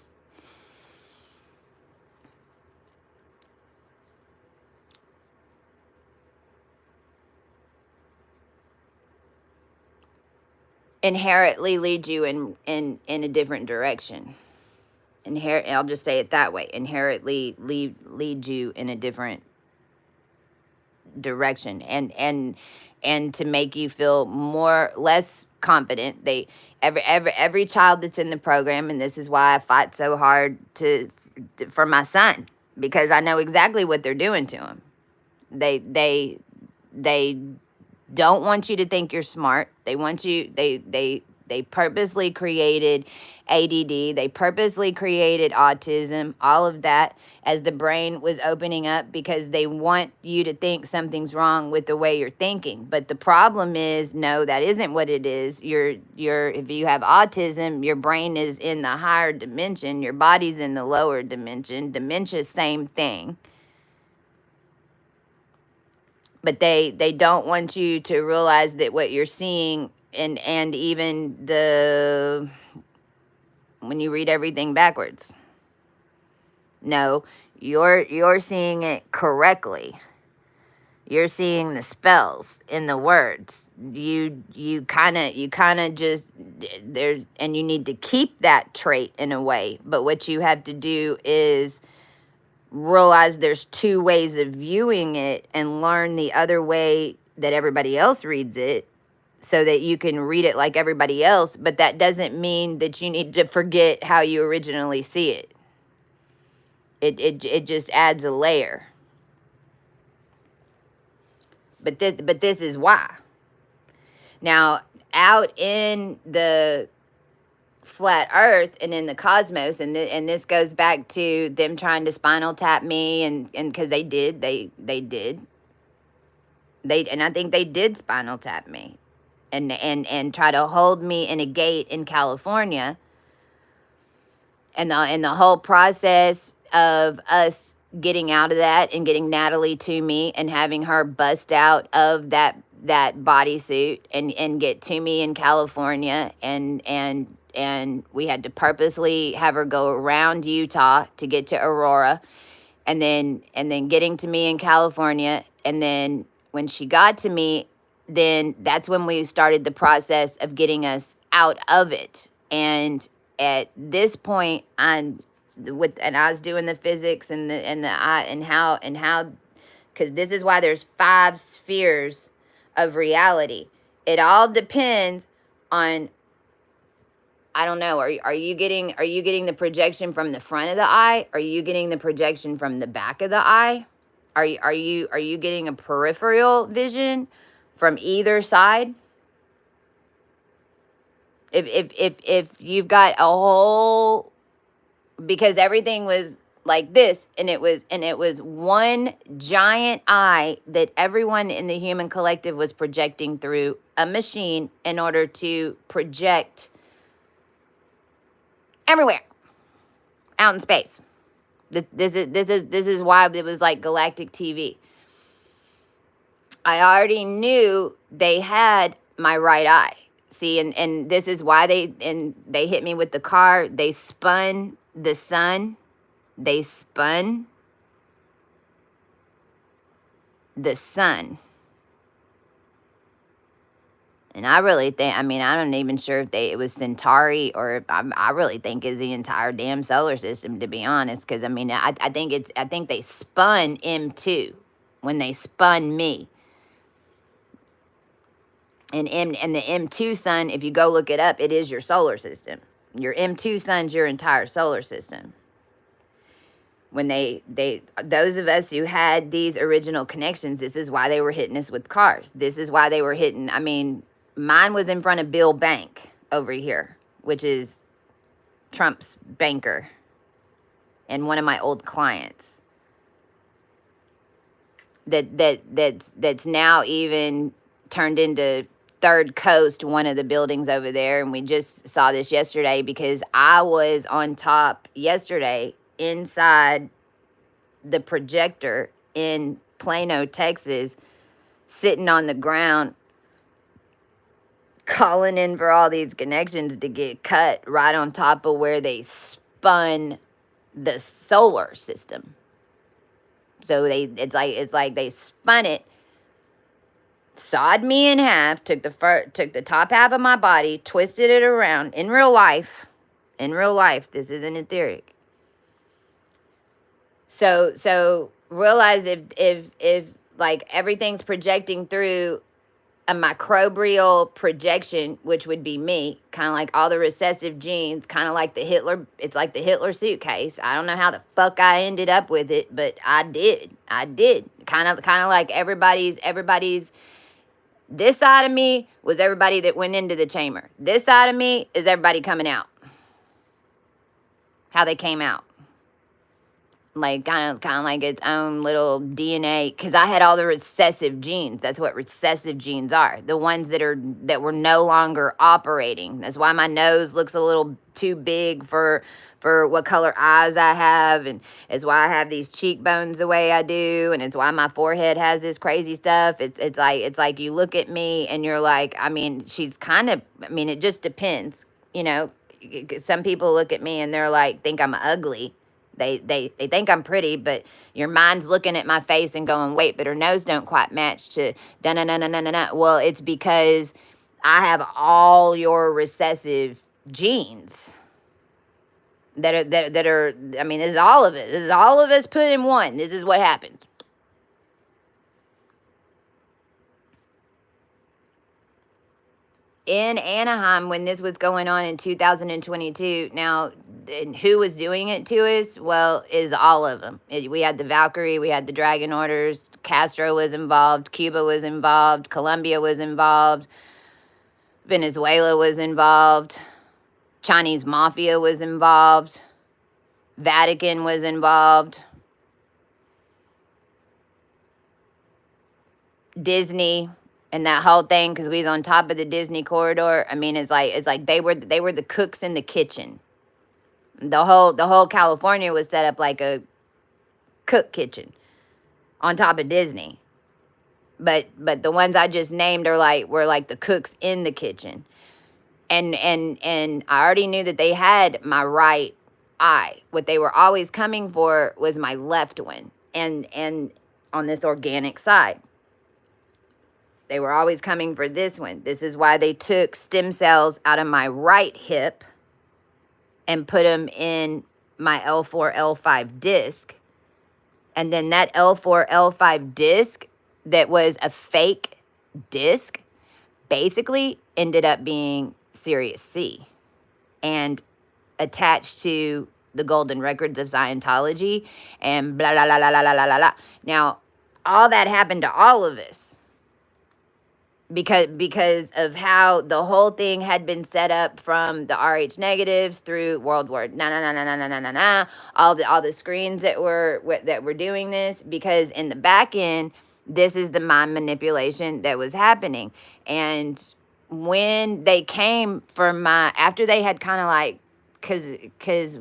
inherently lead you in a different direction. I'll just say it that way. Inherently lead you in a different direction, and to make you feel less confident. Every child that's in the program, and this is why I fight so hard for my son, because I know exactly what they're doing to him. They don't want you to think you're smart. They want you, they purposely created ADD. They purposely created autism, all of that, as the brain was opening up, because they want you to think something's wrong with the way you're thinking. But the problem is, no, that isn't what it is. If you have autism, your brain is in the higher dimension, your body's in the lower dimension. Dementia, same thing. But they don't want you to realize that what you're seeing, and even when you read everything backwards. No, You're seeing it correctly. You're seeing the spells in the words. You kind of just there, and you need to keep that trait in a way. But what you have to do is realize there's two ways of viewing it and learn the other way that everybody else reads it so that you can read it like everybody else. But that doesn't mean that you need to forget how you originally see it. It just adds a layer. But this is why. Now, out in the flat earth and in the cosmos, and this goes back to them trying to spinal tap me, and because they did, and I think they did spinal tap me and try to hold me in a gate in California, and the whole process of us getting out of that and getting Natalie to me and having her bust out of that bodysuit and get to me in California, and we had to purposely have her go around Utah to get to Aurora, and then getting to me in California, and then when she got to me, then that's when we started the process of getting us out of it. And at this point, I was doing the physics and how because this is why there's 5 spheres of reality. It all depends on, I don't know, are you getting the projection from the front of the eye? Are you getting the projection from the back of the eye? Are you getting a peripheral vision from either side? If you've got a whole, because everything was like this, and it was one giant eye that everyone in the human collective was projecting through a machine in order to project everywhere out in space. This is why it was like galactic TV. I already knew they had my right eye. See, and this is why they hit me with the car. They spun the sun. They spun the sun. And I really think, I mean, I'm not even sure if it was Centauri, or I really think it's the entire damn solar system, to be honest. Because, I mean, I think they spun M2 when they spun me. And the M2 sun, if you go look it up, it is your solar system. Your M2 sun's your entire solar system. When those of us who had these original connections, this is why they were hitting us with cars. This is why they were hitting, I mean, mine was in front of Bill Bank over here, which is Trump's banker and one of my old clients. That's now even turned into Third Coast, one of the buildings over there, and we just saw this yesterday because I was on top yesterday inside the projector in Plano, Texas, sitting on the ground, calling in for all these connections to get cut right on top of where they spun the solar system. So it's like they spun it, sawed me in half, took the top half of my body, twisted it around in real life. In real life, this isn't etheric. So realize if like everything's projecting through a microbial projection, which would be me, kind of like all the recessive genes, kind of like the Hitler, it's like the Hitler suitcase. I don't know how the fuck I ended up with it, but I did. Kind of like everybody's, this side of me was everybody that went into the chamber. This side of me is everybody coming out. How they came out. Like kind of like its own little DNA, because I had all the recessive genes. That's what recessive genes are. The ones that were no longer operating. That's why my nose looks a little too big for what color eyes I have, and it's why I have these cheekbones the way I do, and it's why my forehead has this crazy stuff. It's like you look at me and you're like, I mean, she's kind of, I mean, it just depends, you know. Some people look at me and they're like, think I'm ugly. They think I'm pretty, but your mind's looking at my face and going, wait, but her nose don't quite match to da na na na na na na. Well, it's because I have all your recessive genes that are. I mean, this is all of it. This is all of us put in one. This is what happens. In Anaheim, when this was going on in 2022, now, and who was doing it to us? Well, is all of them. We had the Valkyrie, we had the Dragon Orders, Castro was involved, Cuba was involved, Colombia was involved, Venezuela was involved, Chinese Mafia was involved, Vatican was involved, Disney, and that whole thing, because we was on top of the Disney corridor. I mean, it's like they were the cooks in the kitchen. The whole California was set up like a cook kitchen on top of Disney. But the ones I just named were like the cooks in the kitchen. And I already knew that they had my right eye. What they were always coming for was my left one, and on this organic side. They were always coming for this one. This is why they took stem cells out of my right hip and put them in my L4, L5 disc. And then that L4, L5 disc that was a fake disc basically ended up being Sirius C and attached to the golden records of Scientology and blah, blah, blah, blah, blah, blah, blah, blah. Now, all that happened to all of us. Because of how the whole thing had been set up from the Rh negatives through World War all the screens that were doing this, because in the back end, this is the mind manipulation that was happening. And when they came for after they had kind of like, cause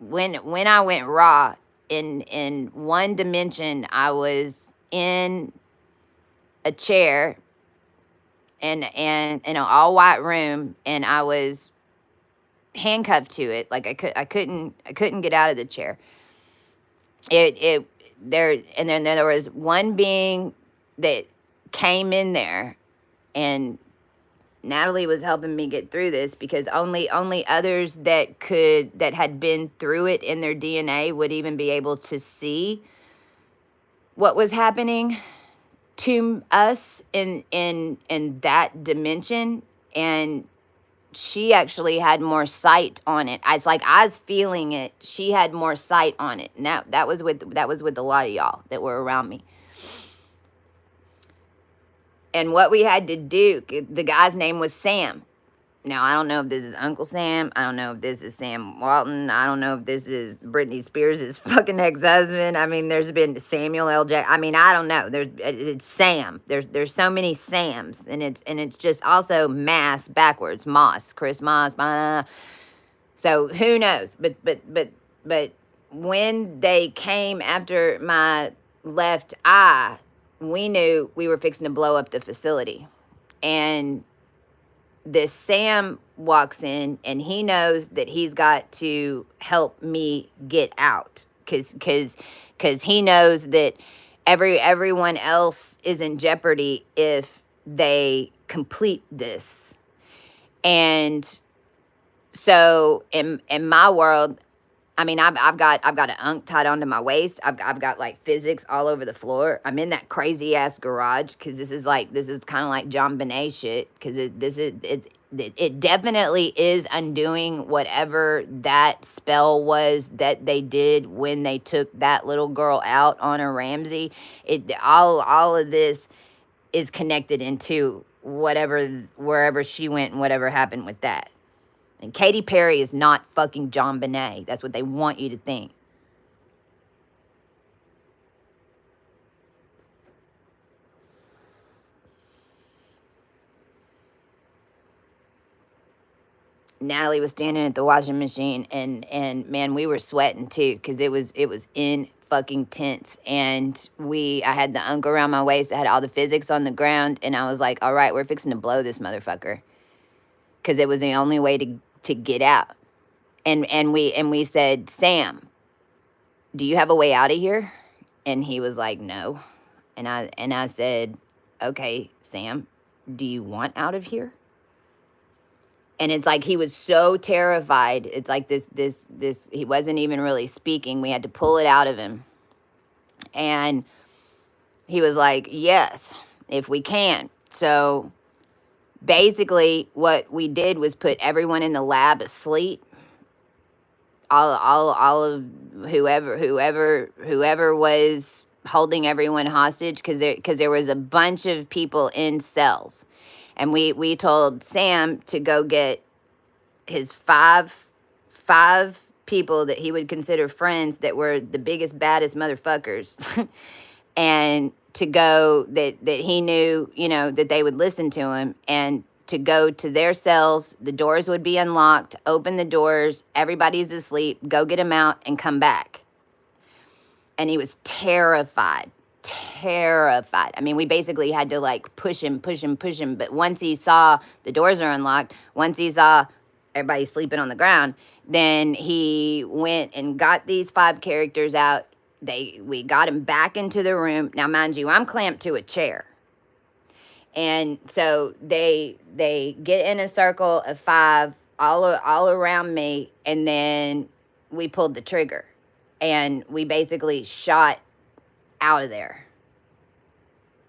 when I went raw in one dimension, I was in a chair in an all white room, and I was handcuffed to it. Like I couldn't get out of the chair. And then there was one being that came in there, and Natalie was helping me get through this, because only others that had been through it in their DNA would even be able to see what was happening to us in that dimension. And she actually had more sight on it. It's like I was feeling it. She had more sight on it. And that was with a lot of y'all that were around me. And what we had to do, the guy's name was Sam. Now, I don't know if this is Uncle Sam. I don't know if this is Sam Walton. I don't know if this is Britney Spears' fucking ex-husband. I mean, there's been Samuel L. Jackson. I mean, I don't know. It's Sam. There's so many Sams, and it's just also Mass backwards. Moss, Chris Moss. Blah. So who knows? But when they came after my left eye, we knew we were fixing to blow up the facility, and this Sam walks in, and he knows that he's got to help me get out, because he knows that everyone else is in jeopardy if they complete this. And so in my world, I mean, I've got an unk tied onto my waist. I've got like physics all over the floor. I'm in that crazy ass garage, because this is kind of like John Bonet shit, because it definitely is undoing whatever that spell was that they did when they took that little girl out on a Ramsey. All of this is connected into wherever she went and whatever happened with that. And Katy Perry is not fucking John Bonet. That's what they want you to think. Natalie was standing at the washing machine, and man, we were sweating too, because it was in fucking tense. And I had the unk around my waist. I had all the physics on the ground, and I was like, all right, we're fixing to blow this motherfucker, because it was the only way to get out. And we said, Sam, do you have a way out of here? And he was like, no. And I said, okay, Sam, do you want out of here? And it's like he was so terrified. It's like this he wasn't even really speaking. We had to pull it out of him. And he was like, yes, if we can. So basically what we did was put everyone in the lab asleep. All of whoever was holding everyone hostage, because there was a bunch of people in cells. And we told Sam to go get his five people that he would consider friends that were the biggest, baddest motherfuckers, and to go that he knew, that they would listen to him, and to go to their cells. The doors would be unlocked. Open the doors. Everybody's asleep. Go get him out and come back. And he was terrified. Terrified. I mean, we basically had to like push him. But once he saw the doors are unlocked, once he saw everybody sleeping on the ground, then he went and got these 5 characters out. We got him back into the room. Now, mind you, I'm clamped to a chair. And so they get in a circle of 5 all around me, and then we pulled the trigger, and we basically shot out of there.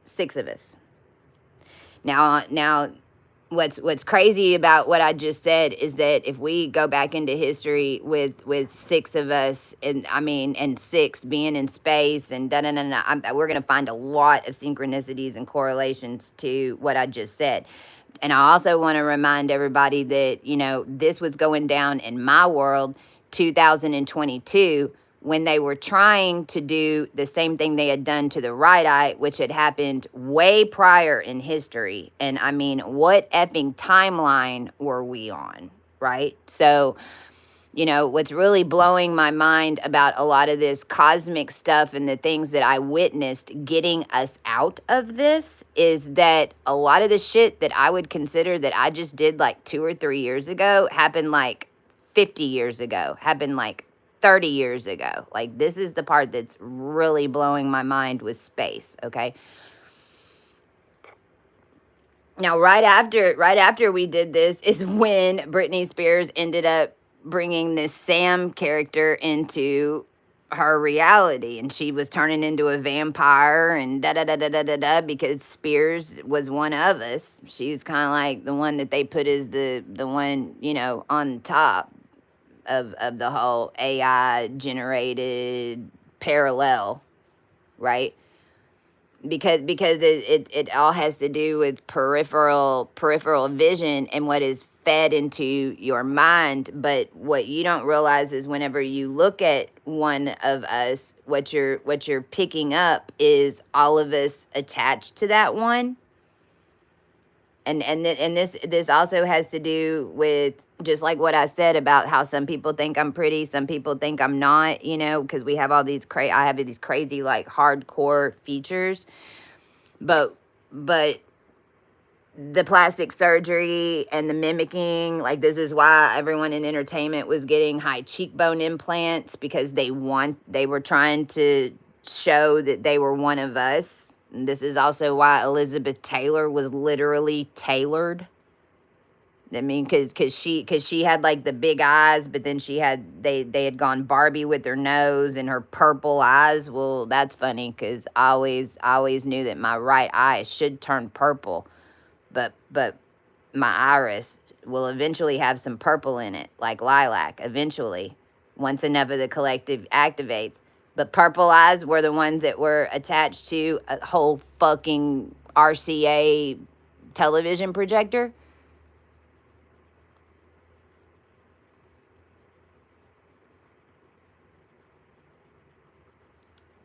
6 of us. Now, what's crazy about what I just said is that if we go back into history with 6 of us, and 6 being in space and we're gonna find a lot of synchronicities and correlations to what I just said. And I also want to remind everybody that this was going down in my world, 2022, when they were trying to do the same thing they had done to the right eye, which had happened way prior in history. And I mean, what effing timeline were we on, right? So, what's really blowing my mind about a lot of this cosmic stuff and the things that I witnessed getting us out of this is that a lot of the shit that I would consider that I just did like 2 or 3 years ago happened like 50 years ago, happened like 30 years ago. Like, this is the part that's really blowing my mind with space, okay? Now, right after we did this is when Britney Spears ended up bringing this Sam character into her reality, and she was turning into a vampire and because Spears was one of us. She's kind of like the one that they put as the one, on top of the whole AI generated parallel, right? Because it all has to do with peripheral vision and what is fed into your mind. But what you don't realize is whenever you look at one of us, what you're picking up is all of us attached to that one. And this also has to do with just like what I said about how some people think I'm pretty, some people think I'm not, because we have all these I have these crazy like hardcore features. But the plastic surgery and the mimicking, like, this is why everyone in entertainment was getting high cheekbone implants, because they were trying to show that they were one of us. And this is also why Elizabeth Taylor was literally tailored. I mean, because she had like the big eyes, but then they had gone Barbie with her nose and her purple eyes. Well, that's funny, because I always knew that my right eye should turn purple, but my iris will eventually have some purple in it, like lilac. Eventually, once enough of the collective activates. But purple eyes were the ones that were attached to a whole fucking RCA television projector.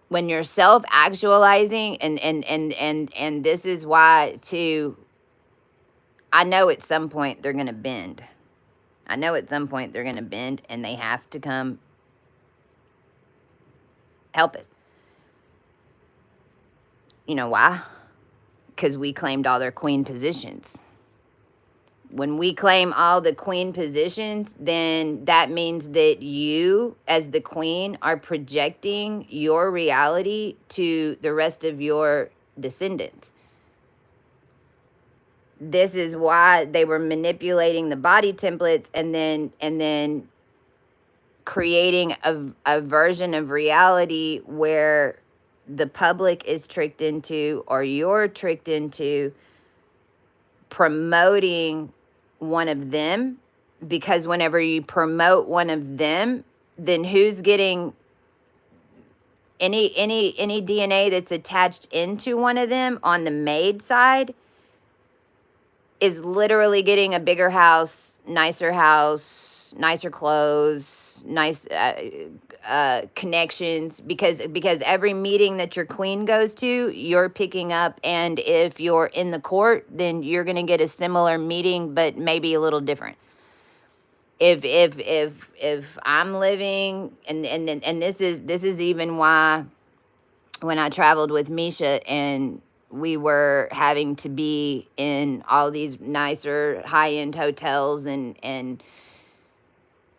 When you're self-actualizing, and this is why too, I know at some point they're gonna bend. And they have to come help us. You know why? Because we claimed all their queen positions. When we claim all the queen positions, then that means that you, as the queen, are projecting your reality to the rest of your descendants. This is why they were manipulating the body templates and then creating a version of reality where the public is tricked into, or you're tricked into, promoting one of them. Because whenever you promote one of them, then who's getting any DNA that's attached into one of them on the maid side is literally getting a bigger house, nicer clothes, nice connections, because every meeting that your queen goes to, you're picking up, and if you're in the court, then you're going to get a similar meeting, but maybe a little different. If I'm living, and this is even why when I traveled with Misha and we were having to be in all these nicer high-end hotels, and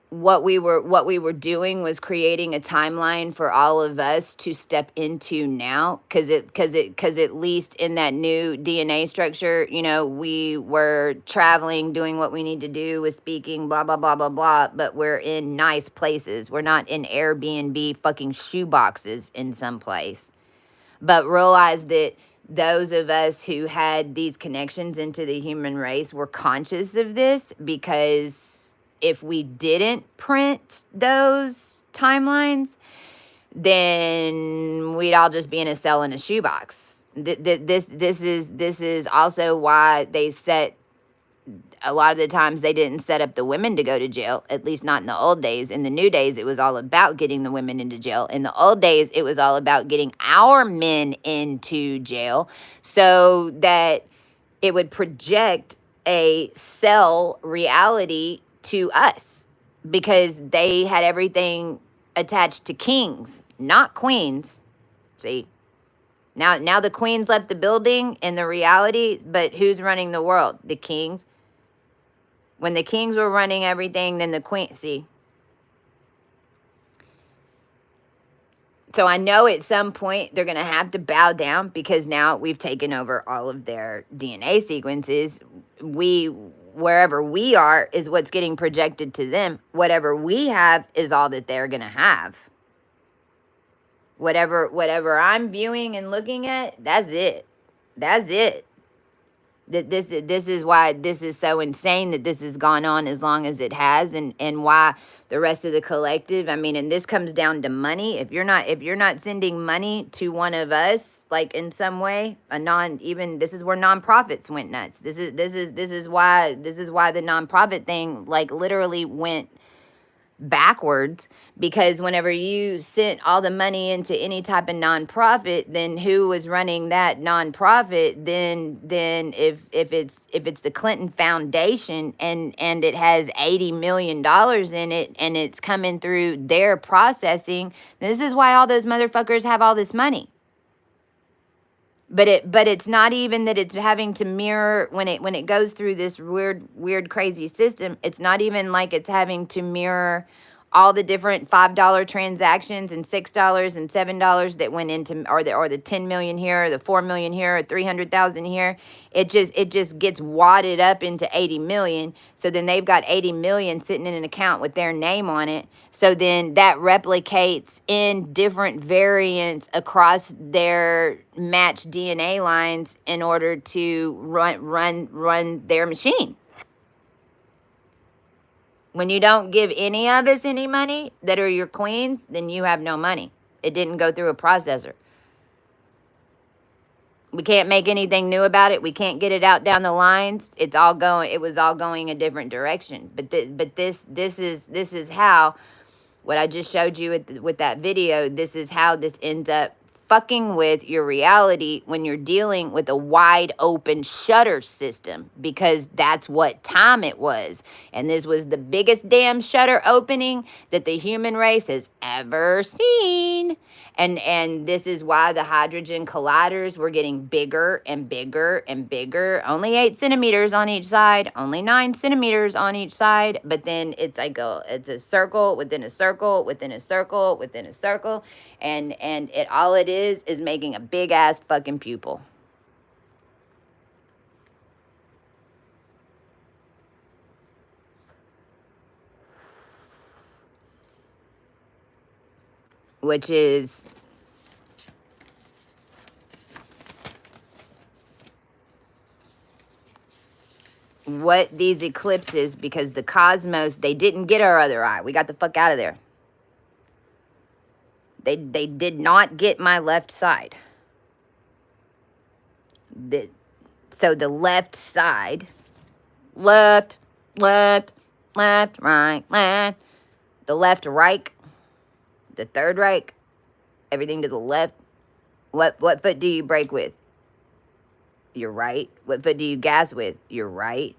what we were doing was creating a timeline for all of us to step into now, because at least in that new DNA structure, you know, we were traveling, doing what we need to do with speaking, blah blah blah blah blah, but we're in nice places. We're not in Airbnb fucking shoe boxes in some place. But realize that those of us who had these connections into the human race were conscious of this, because if we didn't print those timelines, then we'd all just be in a cell in a shoebox. This is also why they set, a lot of the times they didn't set up the women to go to jail, at least not in the old days. In the new days, it was all about getting the women into jail. In the old days, it was all about getting our men into jail so that it would project a cell reality to us, because they had everything attached to kings, not queens. See? Now the queens left the building in the reality, but who's running the world? The kings. When the kings were running everything, then the queen, see. So I know at some point they're going to have to bow down, because now we've taken over all of their DNA sequences. Wherever we are is what's getting projected to them. Whatever we have is all that they're going to have. Whatever I'm viewing and looking at, that's it. That's it. This is why this is so insane that this has gone on as long as it has, and why the rest of the collective, I mean, and this comes down to money. If you're not sending money to one of us, like in some way, this is where nonprofits went nuts. This is why the nonprofit thing, like, literally went backwards, because whenever you sent all the money into any type of nonprofit, then who was running that nonprofit? Then if it's the Clinton Foundation, and it has $80 million in it, and it's coming through their processing, this is why all those motherfuckers have all this money. But it's not even that it's having to mirror, when it goes through this weird crazy system. It's not even like it's having to mirror all the different $5 transactions and $6 and $7 that went into, or the 10 million here, or the 4 million here, or 300,000 here. It just gets wadded up into 80 million. So then they've got 80 million sitting in an account with their name on it. So then that replicates in different variants across their matched DNA lines in order to run their machine. When you don't give any of us any money that are your queens, then you have no money. It didn't go through a processor. We can't make anything new about it. We can't get it out down the lines. It was all going a different direction. But this is how, what I just showed you with that video, this is how this ends up fucking with your reality when you're dealing with a wide open shutter system, because that's what time it was. And this was the biggest damn shutter opening that the human race has ever seen. And this is why the hydrogen colliders were getting bigger and bigger and bigger. Only 8 centimeters on each side, only 9 centimeters on each side. But then it's like it's a circle within a circle within a circle within a circle, and all it is making a big ass fucking pupil. Which is what these eclipses, because the cosmos, they didn't get our other eye. We got the fuck out of there. They did not get my left side. So the left side, left, right, the left Reich, the Third Reich, everything to the left. What foot do you brake with? Your right. What foot do you gas with? Your right.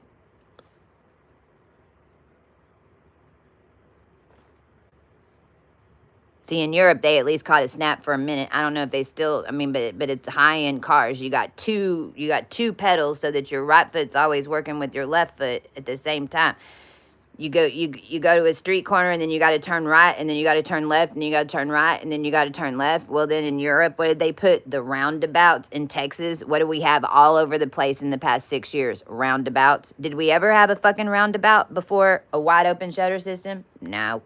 See, in Europe, they at least caught a snap for a minute. I don't know if they still, I mean, but it's high-end cars. You got two pedals so that your right foot's always working with your left foot at the same time. You go to a street corner, and then you got to turn right, and then you got to turn left, and you got to turn right, and then you got to turn left. Well, then in Europe, what did they put? The roundabouts. In Texas, what do we have all over the place in the past 6 years? Roundabouts. Did we ever have a fucking roundabout before a wide open shutter system? No.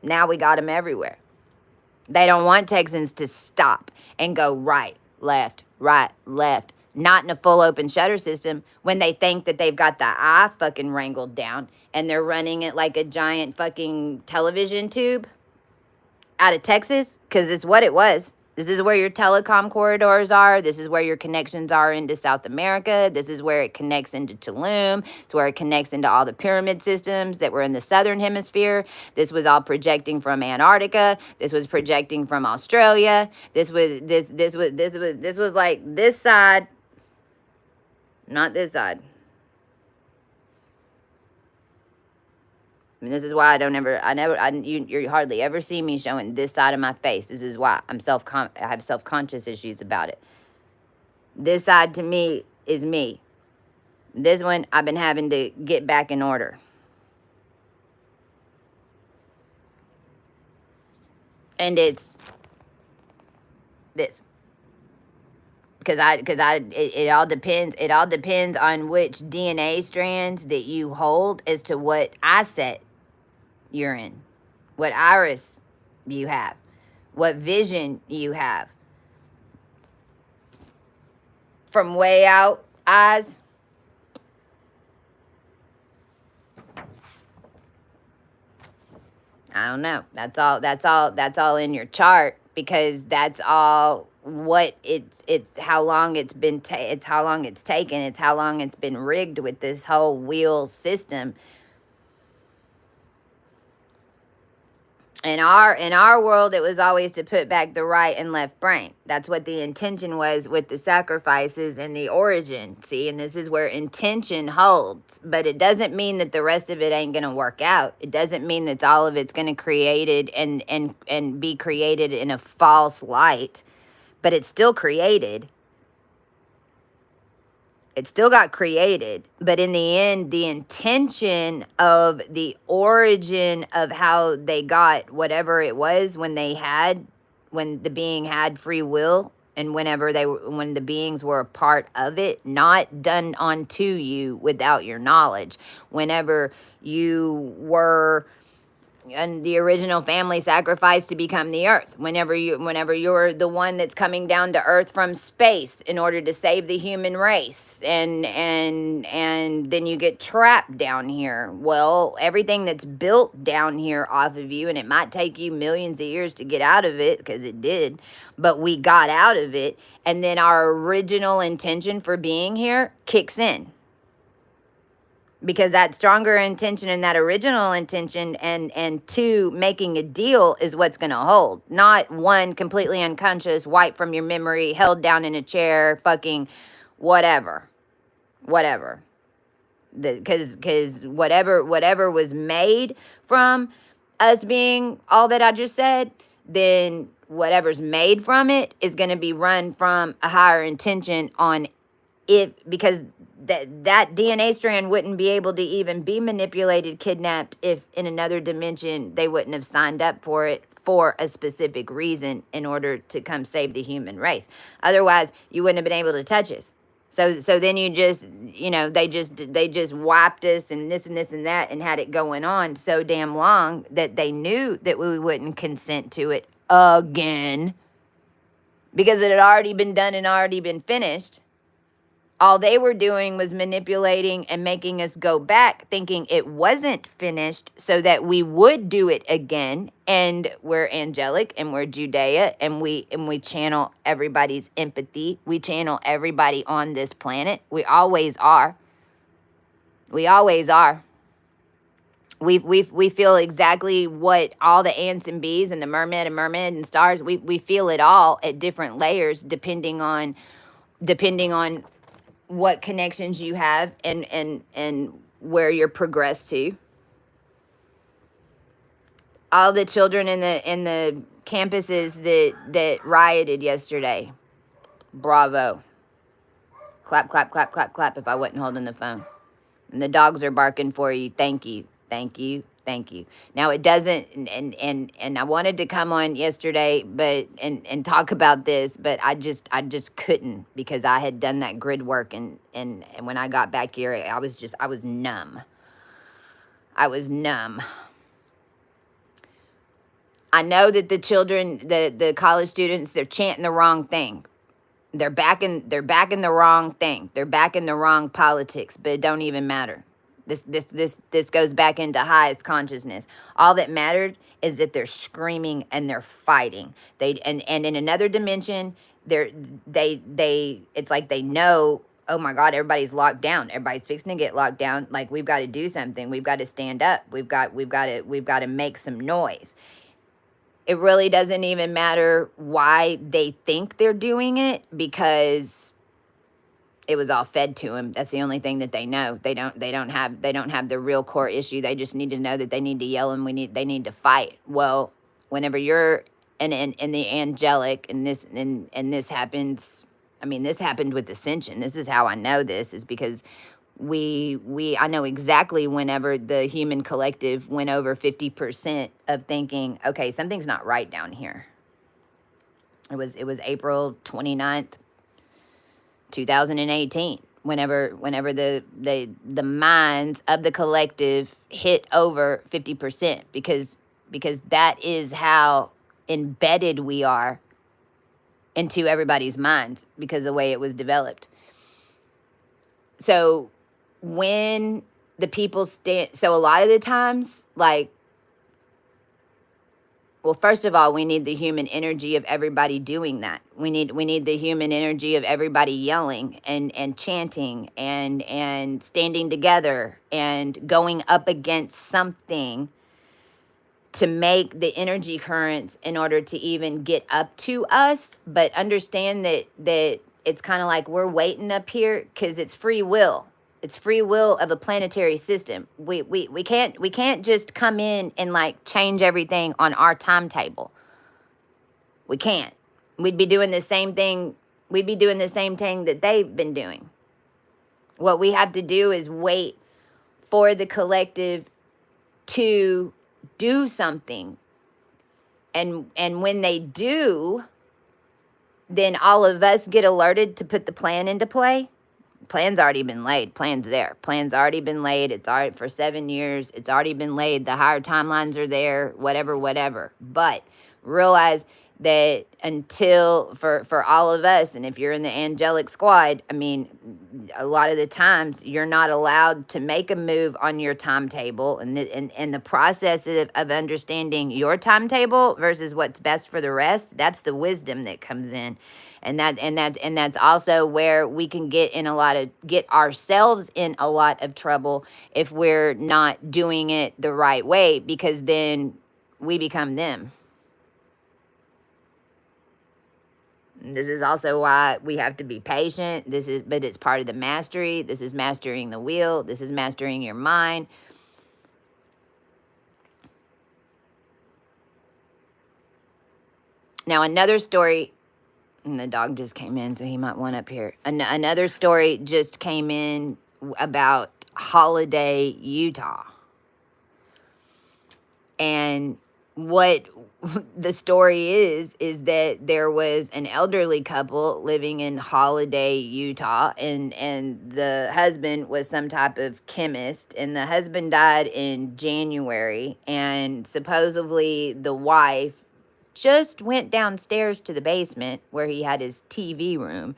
Now we got them everywhere. They don't want Texans to stop and go right, left, not in a full open shutter system, when they think that they've got the eye fucking wrangled down and they're running it like a giant fucking television tube out of Texas, because it's what it was. This is where your telecom corridors are. This is where your connections are into South America. This is where it connects into Tulum. It's where it connects into all the pyramid systems that were in the southern hemisphere. This was all projecting from Antarctica. This was projecting from Australia. This was like this side, not this side. And this is why you hardly ever see me showing this side of my face. This is why I have self-conscious issues about it. This side to me is me. This one, I've been having to get back in order. And it's this. Because it all depends. It all depends on which DNA strands that you hold as to what eyesight you're in, what iris you have, what vision you have. From way out eyes, I don't know. That's all in your chart, because that's all what it's how long it's been it's how long it's taken, it's how long it's been rigged with this whole wheel system. In our world, it was always to put back the right and left brain. That's what the intention was with the sacrifices and the origin. See, and this is where intention holds. But it doesn't mean that the rest of it ain't going to work out. It doesn't mean that all of it's going to created and be created in a false light. But it's still created. It still got created, but in the end, the intention of the origin of how they got whatever it was when the being had free will, and when the beings were a part of it, not done onto you without your knowledge. Whenever you were and the original family sacrifice to become the earth, whenever you're the one that's coming down to earth from space in order to save the human race, and then you get trapped down here. Well, everything that's built down here off of you, and it might take you millions of years to get out of it, because it did, but we got out of it, and then our original intention for being here kicks in. because that stronger intention and that original intention and two, making a deal is what's going to hold, not one, completely unconscious, wiped from your memory, held down in a chair, fucking whatever because whatever was made from us being all that I just said, then whatever's made from it is going to be run from a higher intention on, if because that DNA strand wouldn't be able to even be manipulated, kidnapped, if in another dimension they wouldn't have signed up for it for a specific reason in order to come save the human race. Otherwise, you wouldn't have been able to touch us. So then you just, they just wiped us and this and this and that and had it going on so damn long that they knew that we wouldn't consent to it again because it had already been done and already been finished. All they were doing was manipulating and making us go back thinking it wasn't finished so that we would do it again. And we're angelic and we're Judea and we channel everybody's empathy. We channel everybody on this planet. We always are. We always are. We feel exactly what all the ants and bees and the mermaid and stars, we feel it all at different layers depending on what connections you have and where you're progressed to. All the children in the campuses that rioted yesterday, bravo. Clap, clap, clap, clap, clap if I wasn't holding the phone. And the dogs are barking for you. Thank you. Thank you. Thank you. Now it doesn't, and I wanted to come on yesterday, but and talk about this, but I just couldn't because I had done that grid work and when I got back here, I was numb. I was numb. I know that the children, the college students, they're chanting the wrong thing. They're backing the wrong thing. They're backing the wrong politics, but it don't even matter. This goes back into highest consciousness. All that mattered is that they're screaming and they're fighting. And in another dimension, it's like they know, oh my God, everybody's locked down. Everybody's fixing to get locked down. Like we've got to do something. We've got to stand up. We've got to make some noise. It really doesn't even matter why they think they're doing it because it was all fed to them. That's the only thing that they know. They don't have the real core issue. They just need to know that they need to yell and they need to fight. Well, whenever you're in the angelic and this happens, I mean, this happened with Ascension. This is how I know this is because I know exactly whenever the human collective went over 50% of thinking, okay, something's not right down here. It was April 29th, 2018, whenever the minds of the collective hit over 50%, because that is how embedded we are into everybody's minds because of the way it was developed. So when the people so a lot of the times, like, well, first of all, we need the human energy of everybody doing that. We need the human energy of everybody yelling and chanting and standing together and going up against something to make the energy currents in order to even get up to us. But understand that it's kind of like we're waiting up here because it's free will. It's free will of a planetary system. We can't just come in and like change everything on our timetable. We can't. We'd be doing the same thing. We'd be doing the same thing that they've been doing. What we have to do is wait for the collective to do something. And when they do, then all of us get alerted to put the plan into play. Plan's already been laid. Plan's there. Plan's already been laid. It's already for 7 years. It's already been laid. The higher timelines are there, whatever. But realize that until for all of us, and if you're in the angelic squad, I mean, a lot of the times you're not allowed to make a move on your timetable, and the process of understanding your timetable versus what's best for the rest, that's the wisdom that comes in. And that's also where we can get ourselves in a lot of trouble if we're not doing it the right way, because then we become them. This is also why we have to be patient. But it's part of the mastery. This is mastering the wheel. This is mastering your mind. Now, another story, and the dog just came in, so he might want up here. Another story just came in about Holiday, Utah. And what the story is that there was an elderly couple living in Holiday, Utah, and the husband was some type of chemist, and the husband died in January, and supposedly the wife just went downstairs to the basement where he had his TV room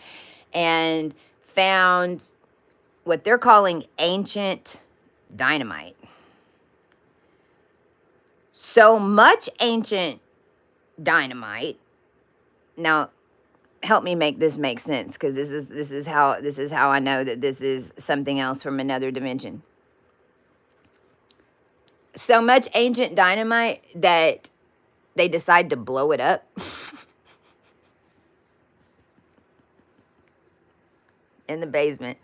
and found what they're calling ancient dynamite. So much ancient dynamite. Now, help me make this make sense, because this is how I know that this is something else from another dimension. So much ancient dynamite that they decide to blow it up in the basement.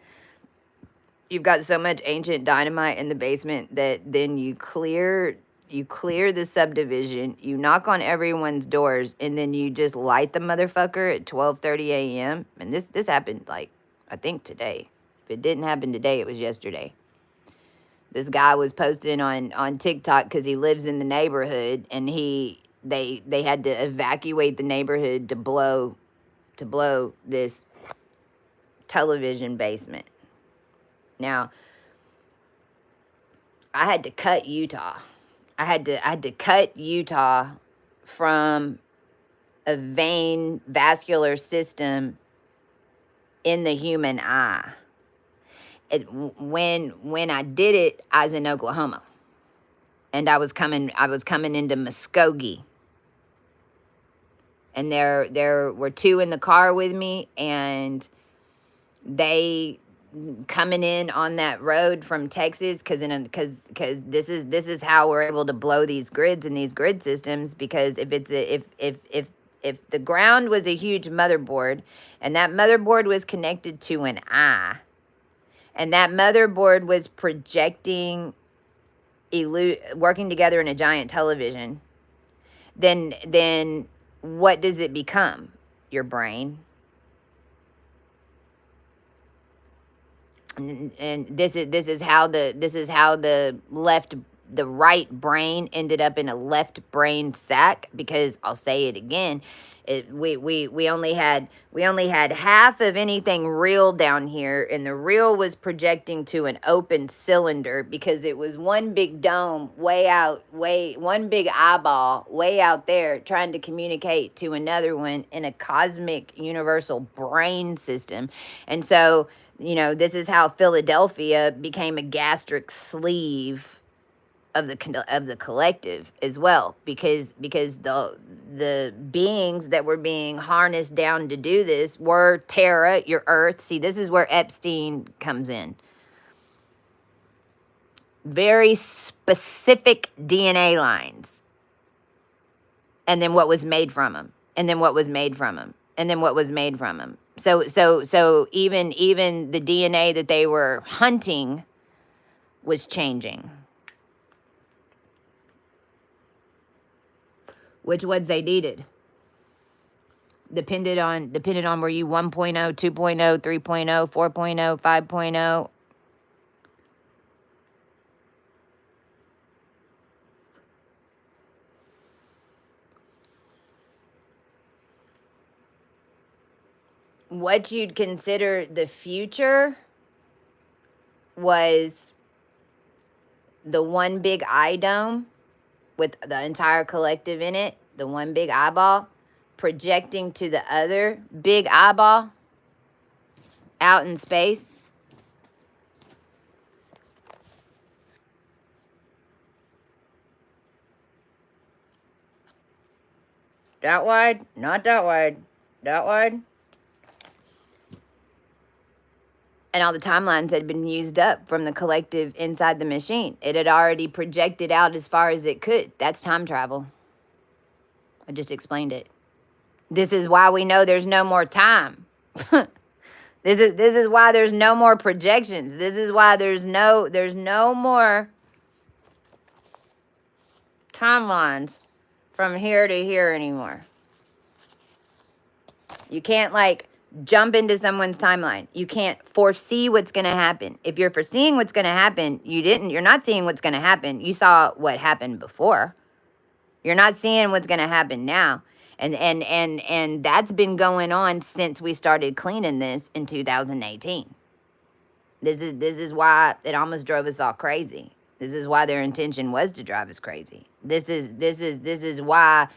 You've got so much ancient dynamite in the basement that then you clear the subdivision, you knock on everyone's doors, and then you just light the motherfucker at 12:30 a.m. And this happened, like, I think today. If it didn't happen today, it was yesterday. This guy was posting on TikTok because he lives in the neighborhood, and they had to evacuate the neighborhood to blow this television basement. Now, I had to cut Utah. I had to cut Utah from a vein vascular system in the human eye. When I did it, I was in Oklahoma, and I was coming into Muskogee, and there were two in the car with me, and they coming in on that road from Texas, because this is how we're able to blow these grids and these grid systems, because if the ground was a huge motherboard, and that motherboard was connected to an eye, and that motherboard was projecting, working together in a giant television, then what does it become? Your brain. And this is how the right brain ended up in a left brain sac, because I'll say it again, we only had half of anything real down here, and the real was projecting to an open cylinder, because it was one big dome one big eyeball way out there trying to communicate to another one in a cosmic universal brain system. And so, this is how Philadelphia became a gastric sleeve of the collective as well, because the beings that were being harnessed down to do this were Terra, your Earth. See, this is where Epstein comes in. Very specific DNA lines, and then what was made from them, and then what was made from them, and then what was made from them. So even the DNA that they were hunting was changing. Which ones they needed depended on were you 1.0, 2.0, 3.0, 4.0, 5.0. What you'd consider the future was the one big eye dome with the entire collective in it, the one big eyeball, projecting to the other big eyeball out in space. That wide, not that wide, that wide. And all the timelines had been used up from the collective inside the machine. It had already projected out as far as it could. That's time travel. I just explained it. This is why we know there's no more time. This is why there's no more projections. This is why there's no more timelines from here to here anymore. You can't like jump into someone's timeline. You can't foresee what's going to happen. If you're foreseeing what's going to happen, you're not seeing what's going to happen. You saw what happened before. You're not seeing what's going to happen now. And that's been going on since we started cleaning this in 2018. This is why it almost drove us all crazy. This is why their intention was to drive us crazy. This is why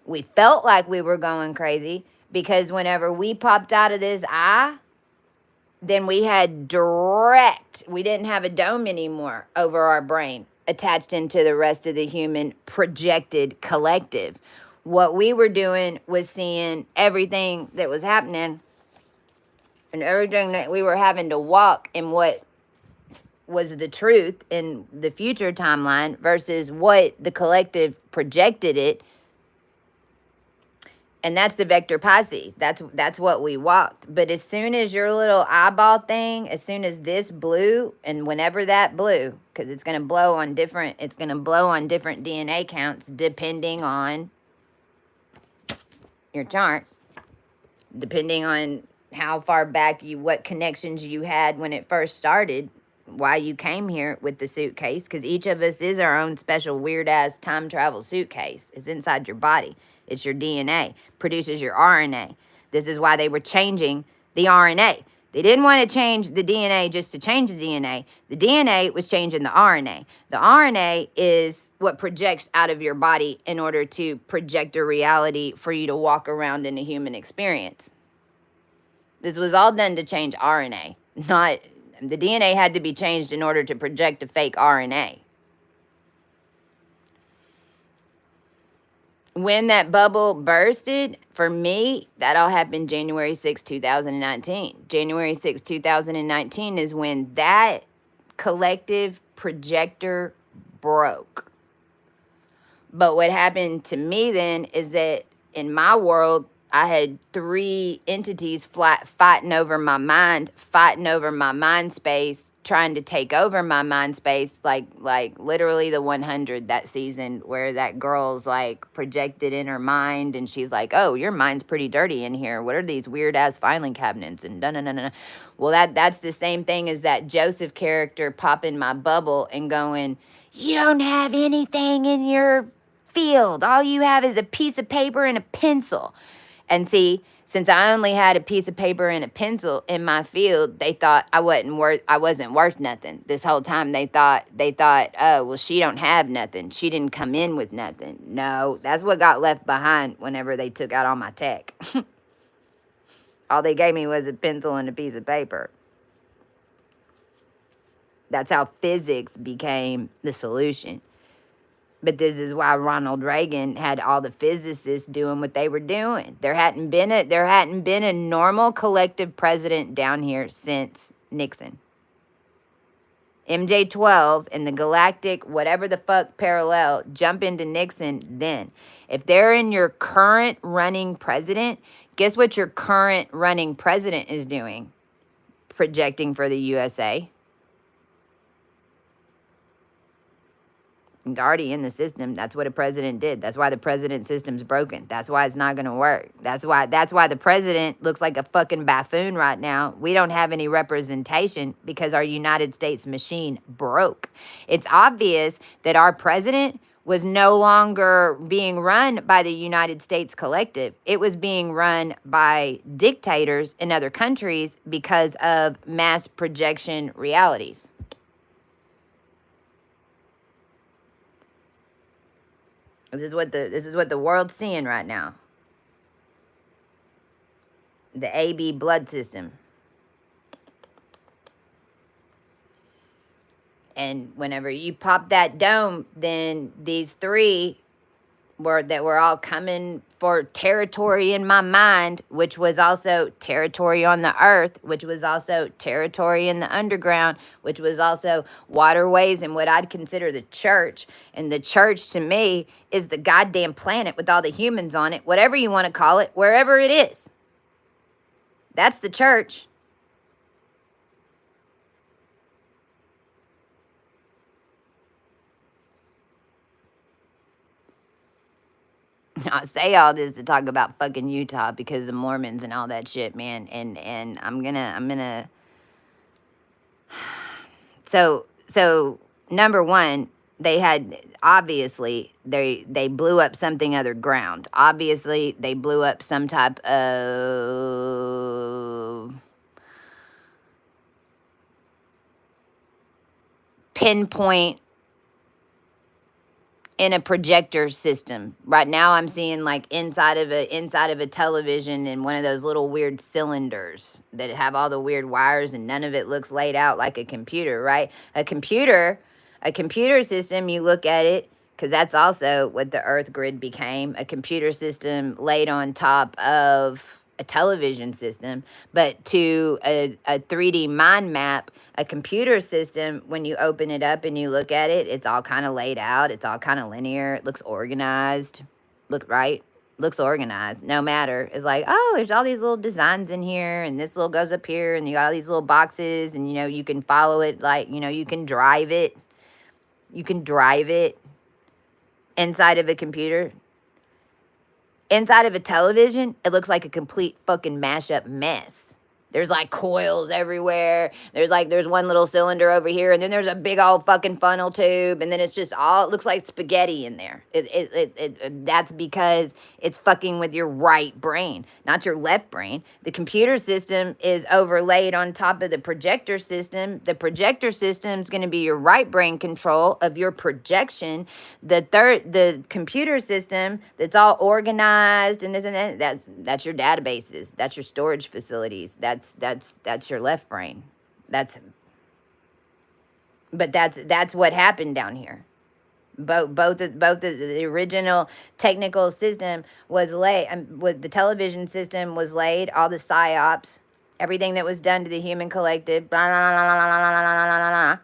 we felt like we were going crazy, because whenever we popped out of this eye, then we had we didn't have a dome anymore over our brain attached into the rest of the human projected collective. What we were doing was seeing everything that was happening and everything that we were having to walk in what was the truth in the future timeline versus what the collective projected it. And that's the vector Pisces. That's what we walked. But as soon as your little eyeball thing, as soon as this blew, and whenever that blew, because it's gonna blow on different DNA counts depending on your chart, depending on how far back what connections you had when it first started, why you came here with the suitcase, because each of us is our own special weird ass time travel suitcase. It's inside your body. It's your DNA, produces your RNA. This is why they were changing the RNA. They didn't want to change the DNA just to change the DNA. The DNA was changing the RNA. The RNA is what projects out of your body in order to project a reality for you to walk around in a human experience. This was all done to change RNA. Not the DNA had to be changed in order to project a fake RNA. When that bubble bursted, for me, that all happened January 6, 2019. January 6, 2019 is when that collective projector broke. But what happened to me then is that in my world, I had three entities fighting over my mind space, trying to take over my mind space, like literally the 100, that season where that girl's like projected in her mind and she's like, oh, your mind's pretty dirty in here. What are these weird ass filing cabinets and da-na-na-na. Well, that's the same thing as that Joseph character popping my bubble and going, you don't have anything in your field. All you have is a piece of paper and a pencil. And see, since I only had a piece of paper and a pencil in my field, they thought I wasn't worth nothing. This whole time they thought, oh, well, she don't have nothing. She didn't come in with nothing. No, that's what got left behind whenever they took out all my tech. All they gave me was a pencil and a piece of paper. That's how physics became the solution. But this is why Ronald Reagan had all the physicists doing what they were doing. There hadn't been a normal collective president down here since Nixon. MJ-12 and the galactic whatever the fuck parallel jump into Nixon then. If they're in your current running president, guess what your current running president is doing? Projecting for the USA. It's already in the system. That's what a president did. That's why the president system's broken. That's why it's not going to work. That's why the president looks like a fucking buffoon right now. We don't have any representation because our United States machine broke. It's obvious that our president was no longer being run by the United States collective. It was being run by dictators in other countries because of mass projection realities. This is what the world's seeing right now. The AB blood system. And whenever you pop that dome, then these three were all coming for territory in my mind, which was also territory on the earth, which was also territory in the underground, which was also waterways and what I'd consider the church. And the church to me is the goddamn planet with all the humans on it, whatever you want to call it, wherever it is. That's the church. I say all this to talk about fucking Utah because the Mormons and all that shit, man. And I'm gonna so number one, they had obviously they blew up something other ground. Obviously they blew up some type of pinpoint in a projector system. Right now I'm seeing like inside of a television in one of those little weird cylinders that have all the weird wires and none of it looks laid out like a computer, right? A computer system, you look at it, because that's also what the Earth grid became, a computer system laid on top of a television system. But to a 3D mind map, a computer system, when you open it up and you look at it, it's all kind of laid out. It's all kind of linear. It looks organized. Look right. Looks organized. No matter. It's like, oh, there's all these little designs in here, and this little goes up here, and you got all these little boxes, and you can follow it, like, you can drive it. You can drive it inside of a computer. Inside of a television, it looks like a complete fucking mashup mess. There's like coils everywhere. There's one little cylinder over here, and then there's a big old fucking funnel tube, and then it's just all, it looks like spaghetti in there. That's because it's fucking with your right brain, not your left brain. The computer system is overlaid on top of the projector system. The projector system is going to be your right brain control of your projection. The computer system that's all organized and this and that, that's your databases. That's your storage facilities. That's your left brain. That's what happened down here. Both the original technical system was laid, with the television system was laid, all the psyops, everything that was done to the human collective, blah, blah, blah, blah, blah, blah, blah, blah, blah, blah.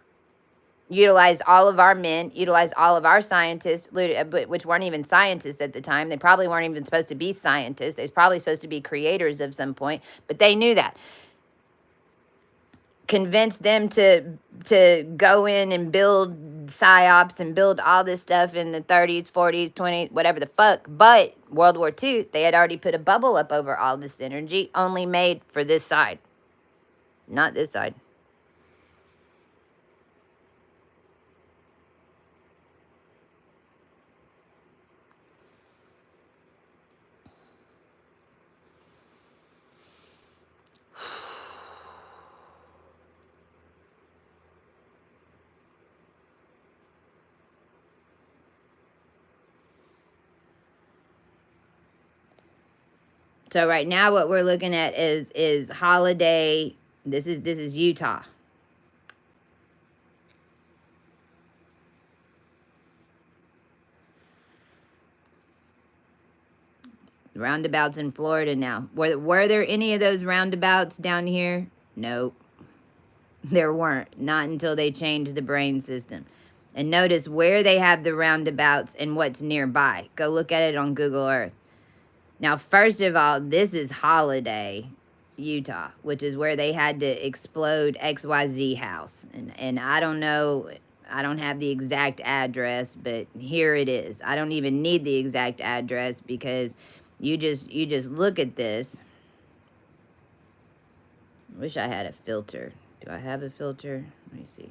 Utilized all of our men, utilized all of our scientists, which weren't even scientists at the time. They probably weren't even supposed to be scientists. They was probably supposed to be creators of some point, but they knew that. Convinced them to go in and build psyops and build all this stuff in the 30s, 40s, 20s, whatever the fuck. But World War II, they had already put a bubble up over all this energy, only made for this side, not this side. So right now what we're looking at is holiday. This is Utah. Roundabouts in Florida now. Were there any of those roundabouts down here? Nope. There weren't. Not until they changed the brain system. And notice where they have the roundabouts and what's nearby. Go look at it on Google Earth. Now, first of all, this is Holiday, Utah, which is where they had to explode XYZ house. And I don't know, I don't have the exact address, but here it is. I don't even need the exact address because you just look at this. Wish I had a filter. Do I have a filter? Let me see.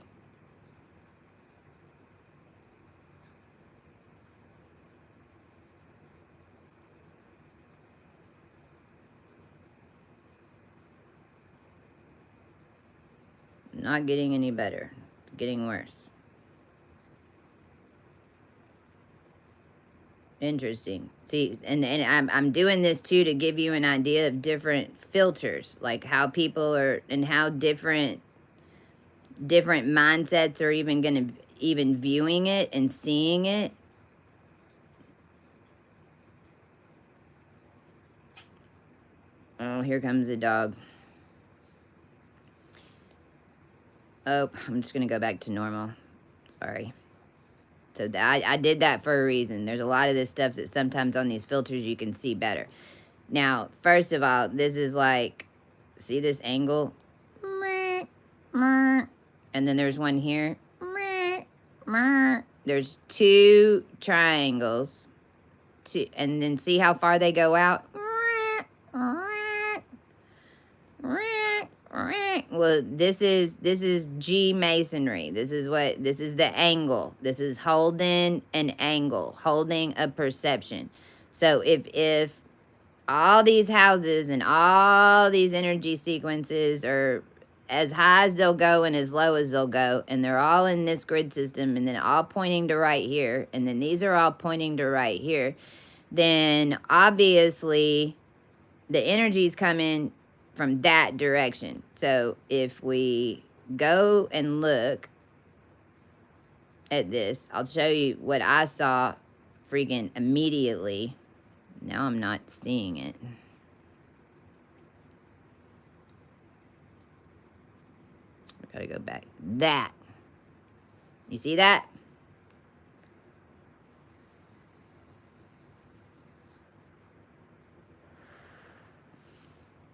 Not getting any better. Getting worse. Interesting. See, and I'm doing this too to give you an idea of different filters, like how people are and how different mindsets are even viewing it and seeing it. Oh, here comes the dog. Oh, I'm just going to go back to normal. Sorry. So I did that for a reason. There's a lot of this stuff that sometimes on these filters you can see better. Now, first of all, this is like, see this angle? And then there's one here. There's two triangles. And then see how far they go out? Well, this is G masonry. This is the angle. This is holding an angle, holding a perception. So if all these houses and all these energy sequences are as high as they'll go and as low as they'll go, and they're all in this grid system, and then all pointing to right here, and then these are all pointing to right here, then obviously the energy's coming from that direction. So if we go and look at this, I'll show you what I saw freaking immediately. Now I'm not seeing it. We gotta go back. That. You see that?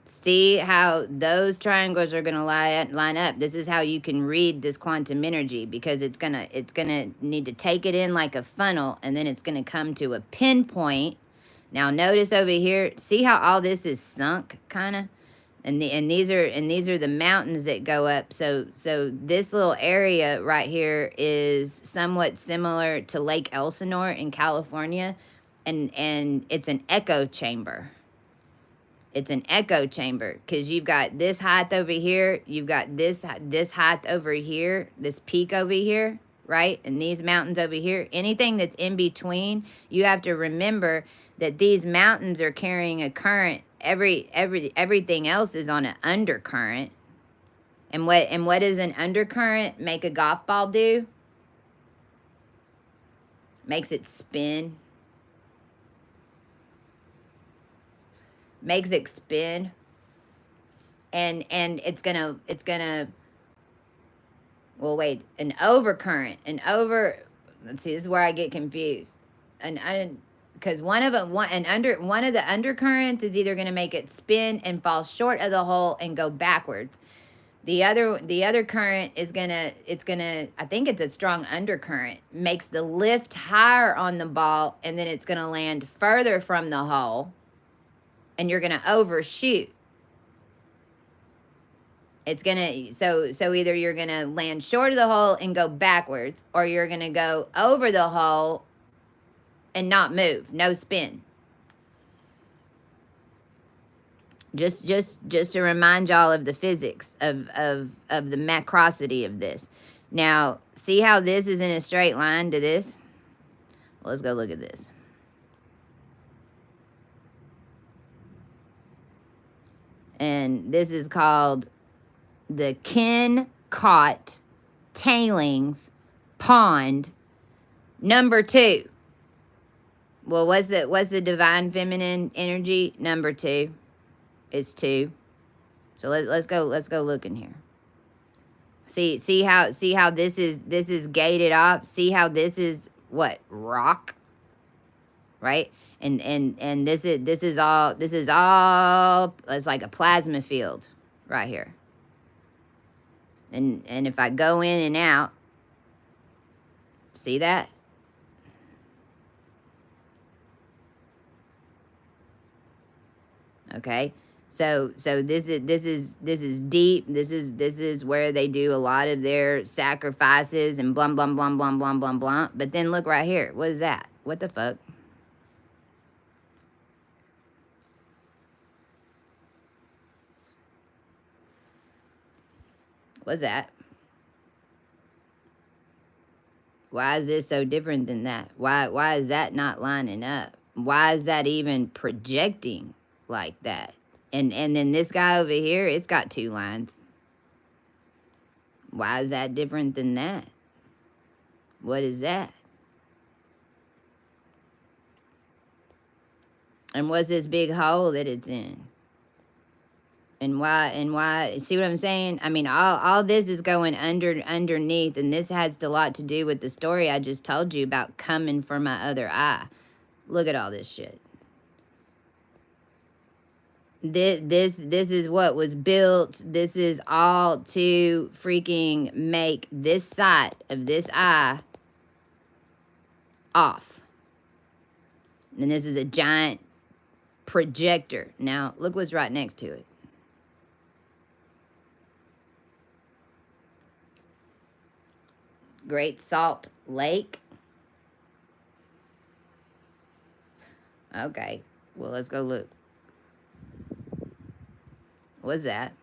See how those triangles are going to line up. This is how you can read this quantum energy, because it's going to need to take it in like a funnel, and then it's going to come to a pinpoint. Now notice over here, see how all this is sunk kind of? And these are the mountains that go up. So this little area right here is somewhat similar to Lake Elsinore in California, and it's an echo chamber. It's an echo chamber, because you've got this height over here, you've got this height over here, this peak over here, right? And these mountains over here. Anything that's in between, you have to remember that these mountains are carrying a current. Everything else is on an undercurrent. And what does an undercurrent make a golf ball do? Makes it spin. Makes it spin. And it's gonna well, wait, an overcurrent, let's see, this is where I get confused. Because one of the undercurrents is either going to make it spin and fall short of the hole and go backwards. The other current is gonna, I think it's a strong undercurrent, makes the lift higher on the ball, and then it's gonna land further from the hole, and you're gonna overshoot. It's gonna, so either you're gonna land short of the hole and go backwards, or you're gonna go over the hole and not move, no spin. Just to remind y'all of the physics of the macrosity of this. Now, see how this is in a straight line to this? Well, let's go look at this. And this is called the Kennecott Tailings Pond number 2. Well, what's the divine feminine energy? Number 2. It's 2. So let's go look in here. See how this is gated off. See how this is what, rock, right? And this is all it's like a plasma field right here. And if I go in and out, see that? Okay. So this is deep. This is where they do a lot of their sacrifices and blah blah blah blah blah blah blah. But then look right here. What is that? What the fuck? What's that? Why is this so different than that? Why is that not lining up? Why is that even projecting like that? And then this guy over here, it's got 2 lines. Why is that different than that? What is that? And what's this big hole that it's in? And why, see what I'm saying? I mean, all this is going underneath, and this has a lot to do with the story I just told you about coming for my other eye. Look at all this shit. This is what was built. This is all to freaking make this side of this eye off. And this is a giant projector. Now, look what's right next to it. Great Salt Lake. Okay, well, let's go look. What's that?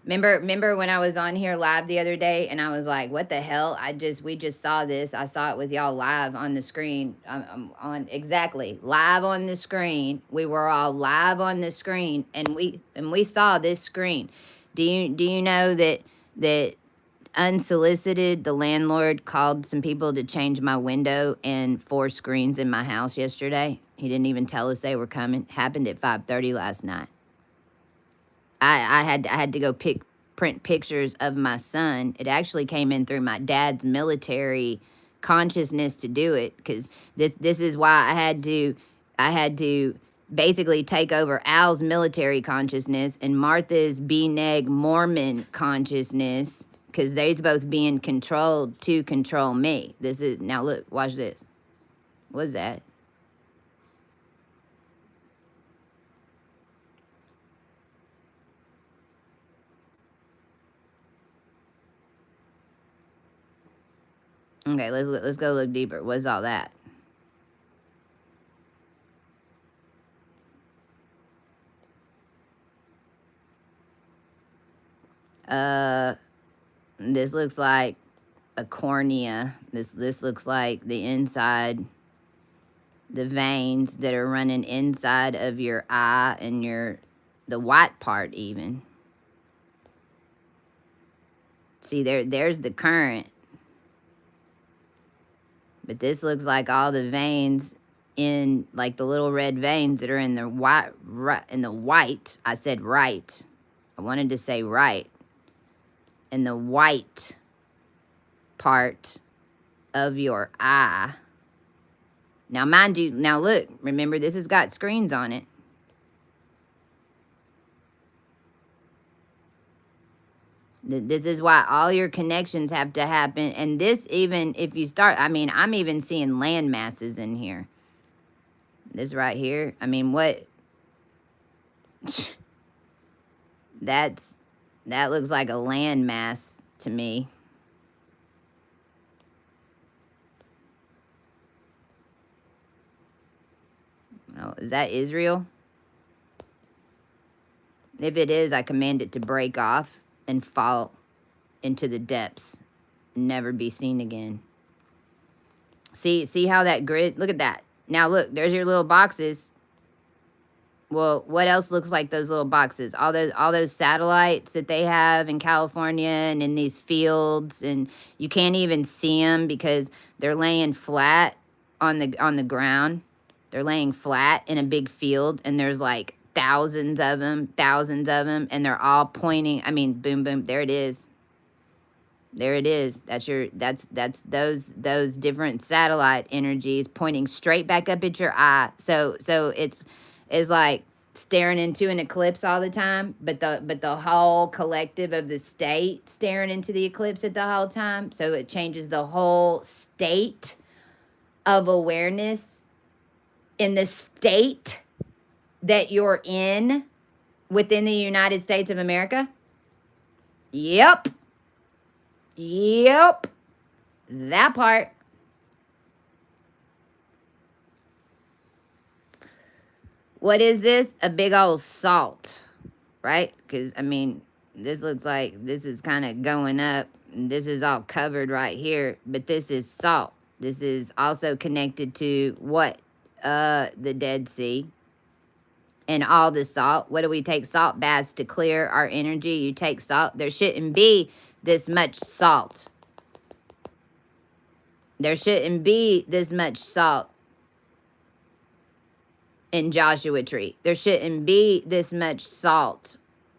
Remember when I was on here live the other day and I was like, what the hell? We just saw this. I saw it with y'all live on the screen. On exactly live on the screen. We were all live on the screen and we saw this screen. Do you know that unsolicited, the landlord called some people to change my window and 4 screens in my house yesterday? He didn't even tell us they were coming. Happened at 5:30 last night. I had to go print pictures of my son. It actually came in through my dad's military consciousness to do it, because this is why I had to basically take over Al's military consciousness and Martha's B-neg Mormon consciousness, because they's both being controlled to control me. This is, now look, watch this. What's that? Okay, let's go look deeper. What's all that? This looks like a cornea. This looks like the inside, the veins that are running inside of your eye and the white part even. See, there's the current. But this looks like all the veins in, like the little red veins that are in the white. I said right. I wanted to say right. In the white part of your eye. Now, mind you, now look, remember this has got screens on it. This is why all your connections have to happen. And this, even if you start, I mean, I'm even seeing land masses in here. This right here. I mean, what? That looks like a land mass to me. Oh, is that Israel? If it is, I command it to break off and fall into the depths, never be seen again. See how that grid, look at that. Now look, there's your little boxes. Well, what else looks like those little boxes? All those satellites that they have in California and in these fields, and you can't even see them because they're laying flat on the ground. They're laying flat in a big field, and there's like thousands of them, and they're all pointing. I mean, boom, boom, there it is. There it is. That's those different satellite energies pointing straight back up at your eye. So it's like staring into an eclipse all the time, but the whole collective of the state staring into the eclipse at the whole time. So it changes the whole state of awareness in the state that you're in within the United States of America. Yep. That part. What is this? A big old salt, right? Because, I mean, this looks like this is kind of going up. And this is all covered right here. But this is salt. This is also connected to what? The Dead Sea. And all the salt. What do we take salt baths to clear our energy? You take salt. There shouldn't be this much salt. There shouldn't be this much salt in Joshua Tree. There shouldn't be this much salt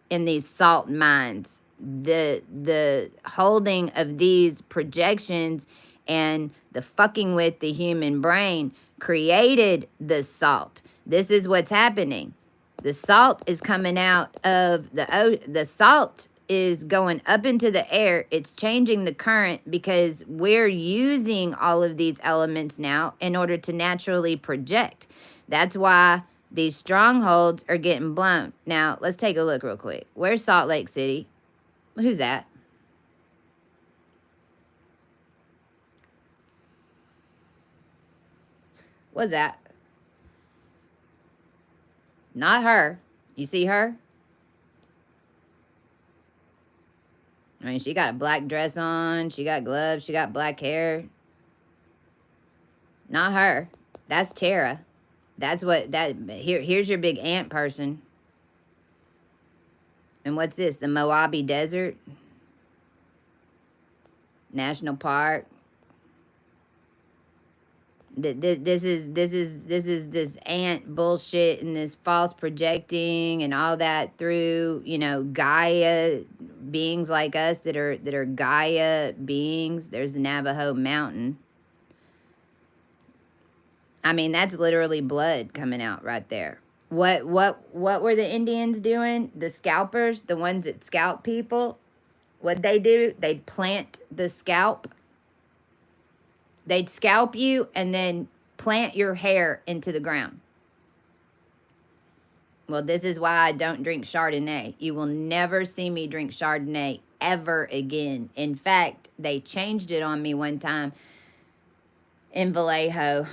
in these salt mines. The holding of these projections and the fucking with the human brain created the salt. This is what's happening. The salt is coming out of the salt is going up into the air. It's changing the current because we're using all of these elements now in order to naturally project. That's why these strongholds are getting blown. Now, let's take a look real quick. Where's Salt Lake City? Who's that? What's that? Not her. You see her? I mean, she got a black dress on. She got gloves. She got black hair. Not her. That's Tara. That's what that here's your big ant person. And what's this? The Mojave Desert National Park. This is this ant bullshit and this false projecting and all that through, you know, Gaia beings like us that are Gaia beings. There's the Navajo Mountain. I mean, that's literally blood coming out right there. What were the Indians doing? The scalpers, the ones that scalp people, what'd they do? They'd plant the scalp. They'd scalp you and then plant your hair into the ground. Well, this is why I don't drink Chardonnay. You will never see me drink Chardonnay ever again. In fact, they changed it on me one time in Vallejo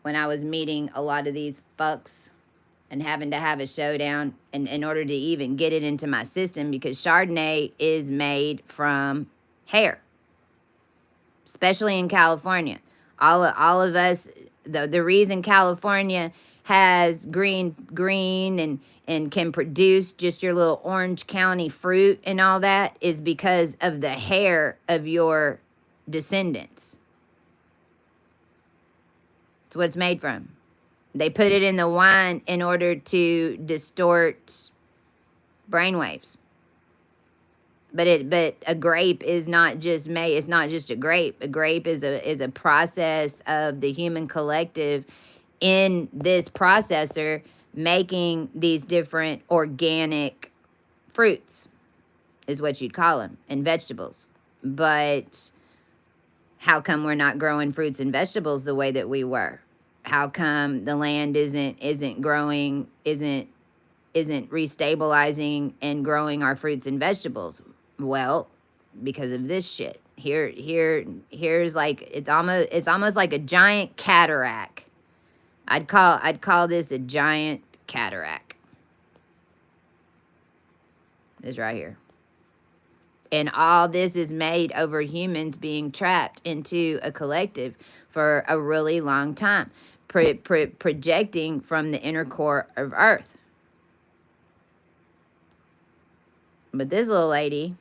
when I was meeting a lot of these fucks and having to have a showdown in order to even get it into my system, because Chardonnay is made from hair, especially in California. All of us, the reason California has green and can produce just your little Orange County fruit and all that is because of the hair of your descendants. It's what it's made from. They put it in the wine in order to distort brainwaves. But a grape is not just made. It's not just a grape. A grape is a process of the human collective in this processor making these different organic fruits, is what you'd call them, and vegetables. But how come we're not growing fruits and vegetables the way that we were? How come the land isn't growing, isn't restabilizing and growing our fruits and vegetables? Well, because of this shit. Here's like it's almost like a giant cataract. I'd call this a giant cataract. This right here. And all this is made over humans being trapped into a collective for a really long time, projecting from the inner core of Earth. But this little lady,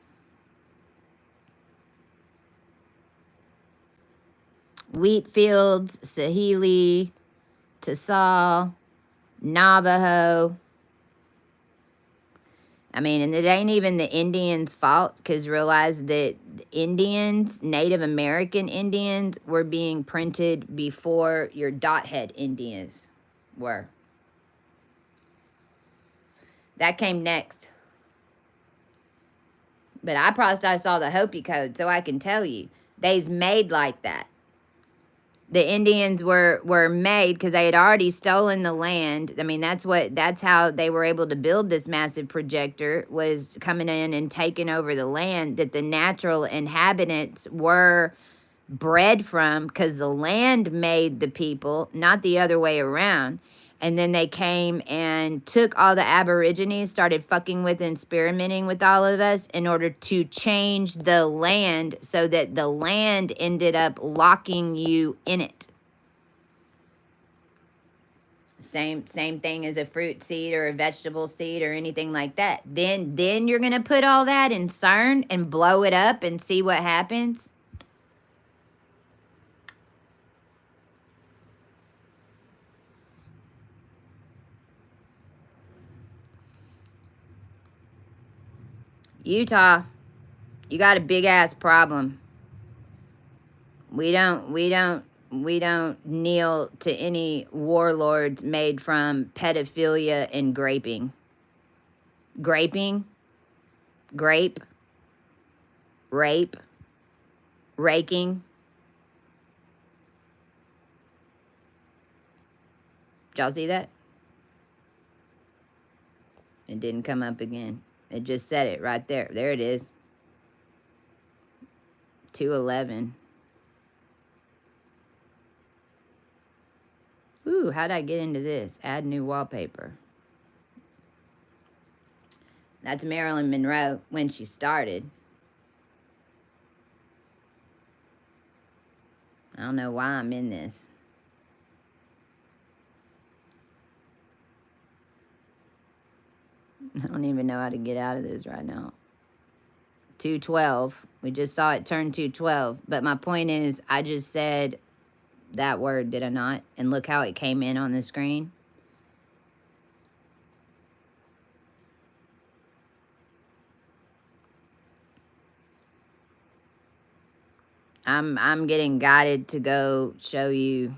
wheat fields, Sahili, Tassal, Navajo. I mean, and it ain't even the Indians' fault, because realize that Indians, Native American Indians, were being printed before your dothead Indians were. That came next. But I saw the Hopi Code, so I can tell you, they's made like that. The Indians were made because they had already stolen the land. I mean, that's how they were able to build this massive projector, was coming in and taking over the land that the natural inhabitants were bred from, because the land made the people, not the other way around. And then they came and took all the Aborigines, started fucking with and experimenting with all of us in order to change the land so that the land ended up locking you in it. Same thing as a fruit seed or a vegetable seed or anything like that. Then you're going to put all that in CERN and blow it up and see what happens. Utah, you got a big ass problem. We don't kneel to any warlords made from pedophilia and graping. Graping, grape, rape, raking. Did y'all see that? It didn't come up again. It just said it right there. There it is. 211. Ooh, how'd I get into this? Add new wallpaper. That's Marilyn Monroe when she started. I don't know why I'm in this. I don't even know how to get out of this right now. 212. We just saw it turn 212. But my point is, I just said that word, did I not? And look how it came in on the screen. I'm getting guided to go show you.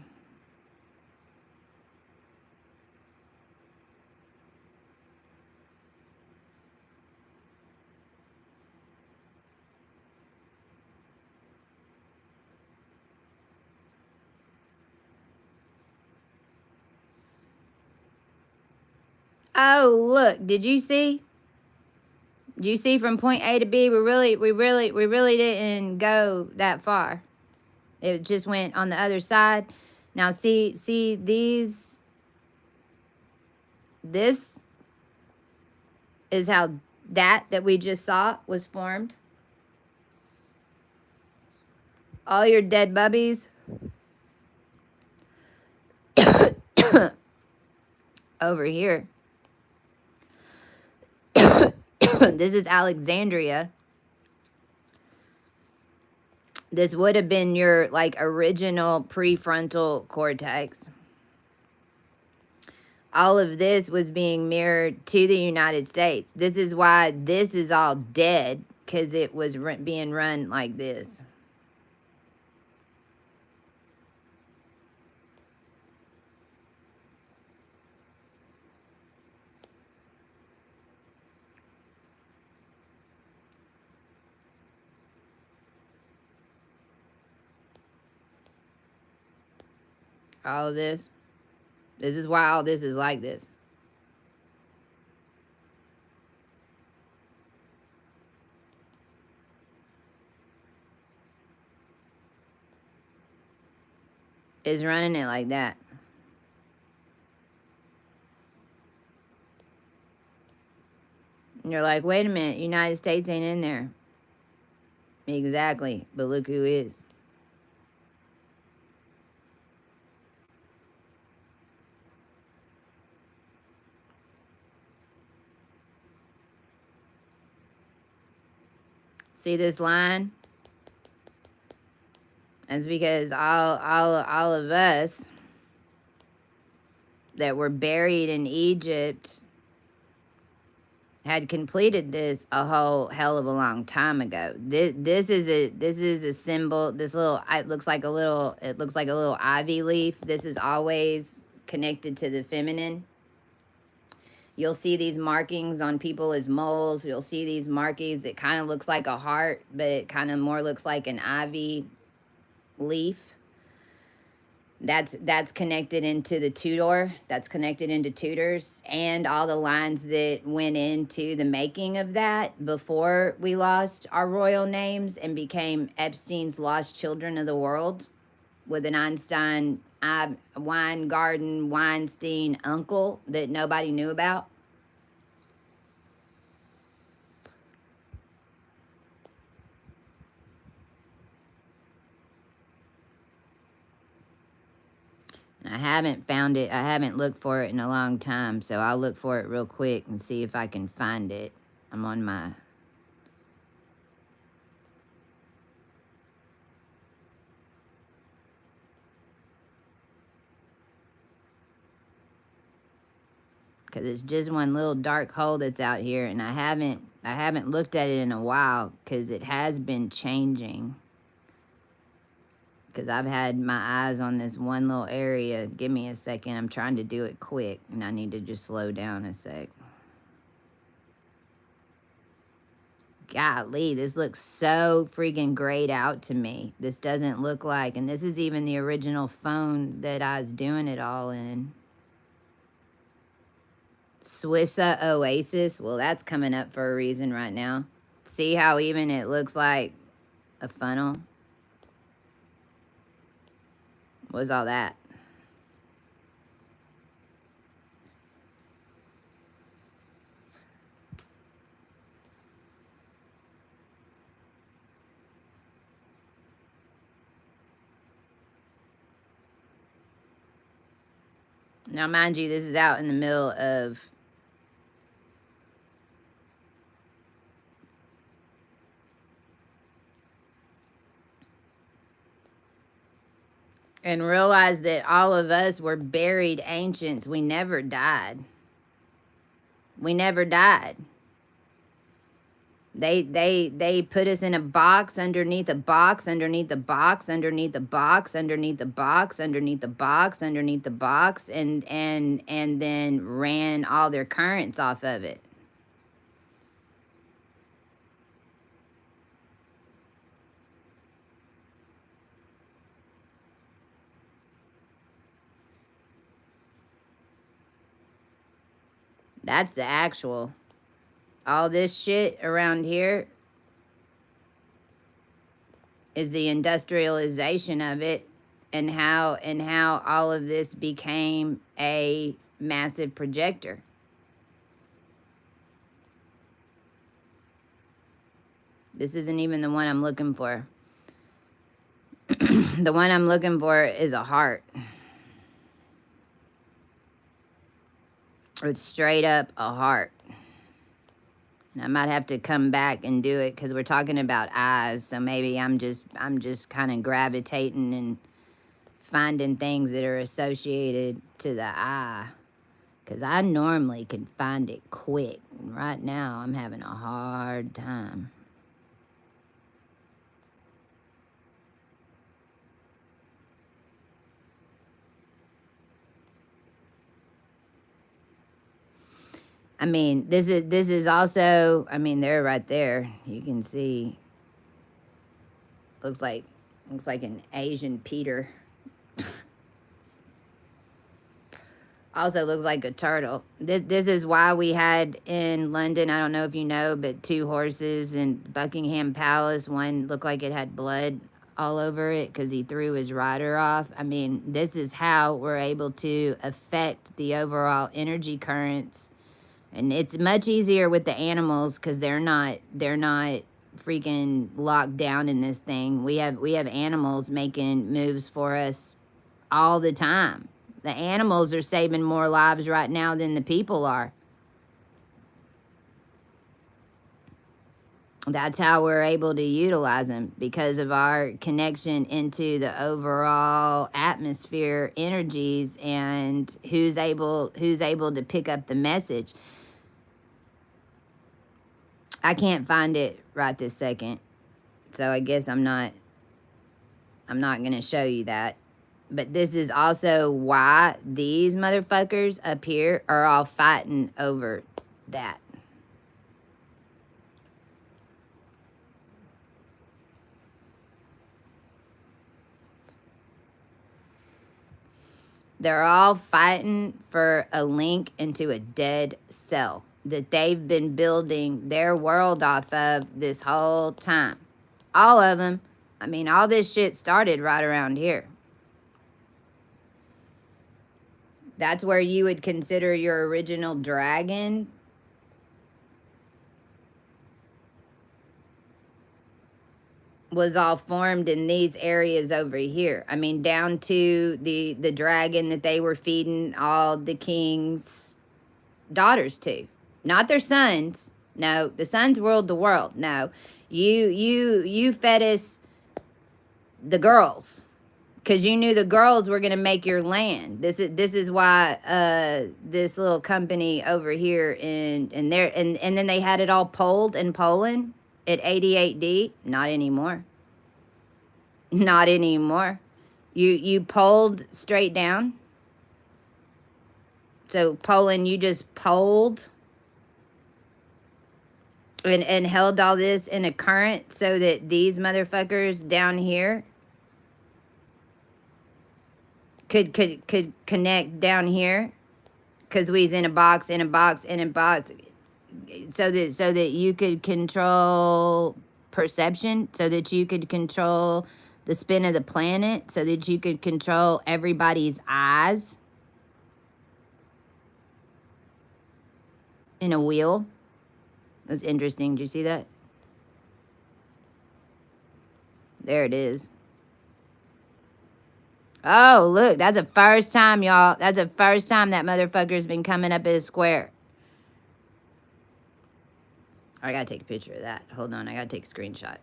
Oh, look, did you see? Did you see from point A to B? We really didn't go that far. It just went on the other side. Now see these. This is how that we just saw was formed. All your dead bubbies over here. This is Alexandria. This would have been your like original prefrontal cortex. All of this was being mirrored to the United States. This is why this is all dead, because it was being run like this. All of this. This is why all this is like this. It's running it like that. And you're like, wait a minute, United States ain't in there. Exactly, but look who is. See this line? That's because all of us that were buried in Egypt had completed this a whole hell of a long time ago. This is a symbol. This little, it looks like a little ivy leaf. This is always connected to the feminine. You'll see these markings on people as moles. You'll see these markings. It kind of looks like a heart, but it kind of more looks like an ivy leaf. That's connected into the tutor. That's connected into tutors, and all the lines that went into the making of that before we lost our royal names and became Epstein's lost children of the world, with an Einstein, Weingarten, Weinstein uncle that nobody knew about. I haven't found it. I haven't looked for it in a long time, so I'll look for it real quick and see if I can find it. I'm on my... because it's just one little dark hole that's out here, and I haven't looked at it in a while because it has been changing. Because I've had my eyes on this one little area. Give me a second. I'm trying to do it quick, and I need to just slow down a sec. Golly, this looks so freaking grayed out to me. This doesn't look like, and this is even the original phone that I was doing it all in. Swissa Oasis. Well, that's coming up for a reason right now. See how even it looks like a funnel? What's all that? Now, mind you, this is out in the middle of and realize that all of us were buried ancients. We never died. We never died. They put us in a box underneath a box underneath the box underneath the box underneath the box underneath the box underneath the box and then ran all their currents off of it. That's the actual. All this shit around here is the industrialization of it and how all of this became a massive projector. This isn't even the one I'm looking for. The one I'm looking for is a heart. It's straight up a heart. And I might have to come back and do it because we're talking about eyes. So maybe I'm just kind of gravitating and finding things that are associated to the eye. Because I normally can find it quick. And right now I'm having a hard time. I mean, this is also, I mean, they're right there. You can see. Looks like an Asian Peter. Also looks like a turtle. This is why we had in London, I don't know if you know, but 2 horses in Buckingham Palace. One looked like it had blood all over it because he threw his rider off. I mean, this is how we're able to affect the overall energy currents. And it's much easier with the animals because they're not freaking locked down in this thing. We have animals making moves for us all the time. The animals are saving more lives right now than the people are. That's how we're able to utilize them because of our connection into the overall atmosphere energies and who's able to pick up the message. I can't find it right this second. So I guess I'm not going to show you that. But this is also why these motherfuckers up here are all fighting over that. They're all fighting for a link into a dead cell that they've been building their world off of this whole time. All of them. I mean, all this shit started right around here. That's where you would consider your original dragon. Was all formed in these areas over here. I mean, down to the dragon that they were feeding all the king's daughters to. Not their sons. No, the sons ruled the world. No, you fed us the girls. because you knew the girls were gonna make your land. This is why this little company over here and then they had it all polled in Poland at 88D. Not anymore. Not anymore. You polled straight down. So Poland, you just polled and held all this in a current so that these motherfuckers down here could connect down here, because we's in a box, so that you could control perception, so that you could control the spin of the planet, so that you could control everybody's eyes in a wheel. That's interesting. Did you see that? There it is. Oh, look, that's the first time, y'all. That's the first time that motherfucker's been coming up as a square. I gotta take a picture of that. Hold on, I gotta take a screenshot.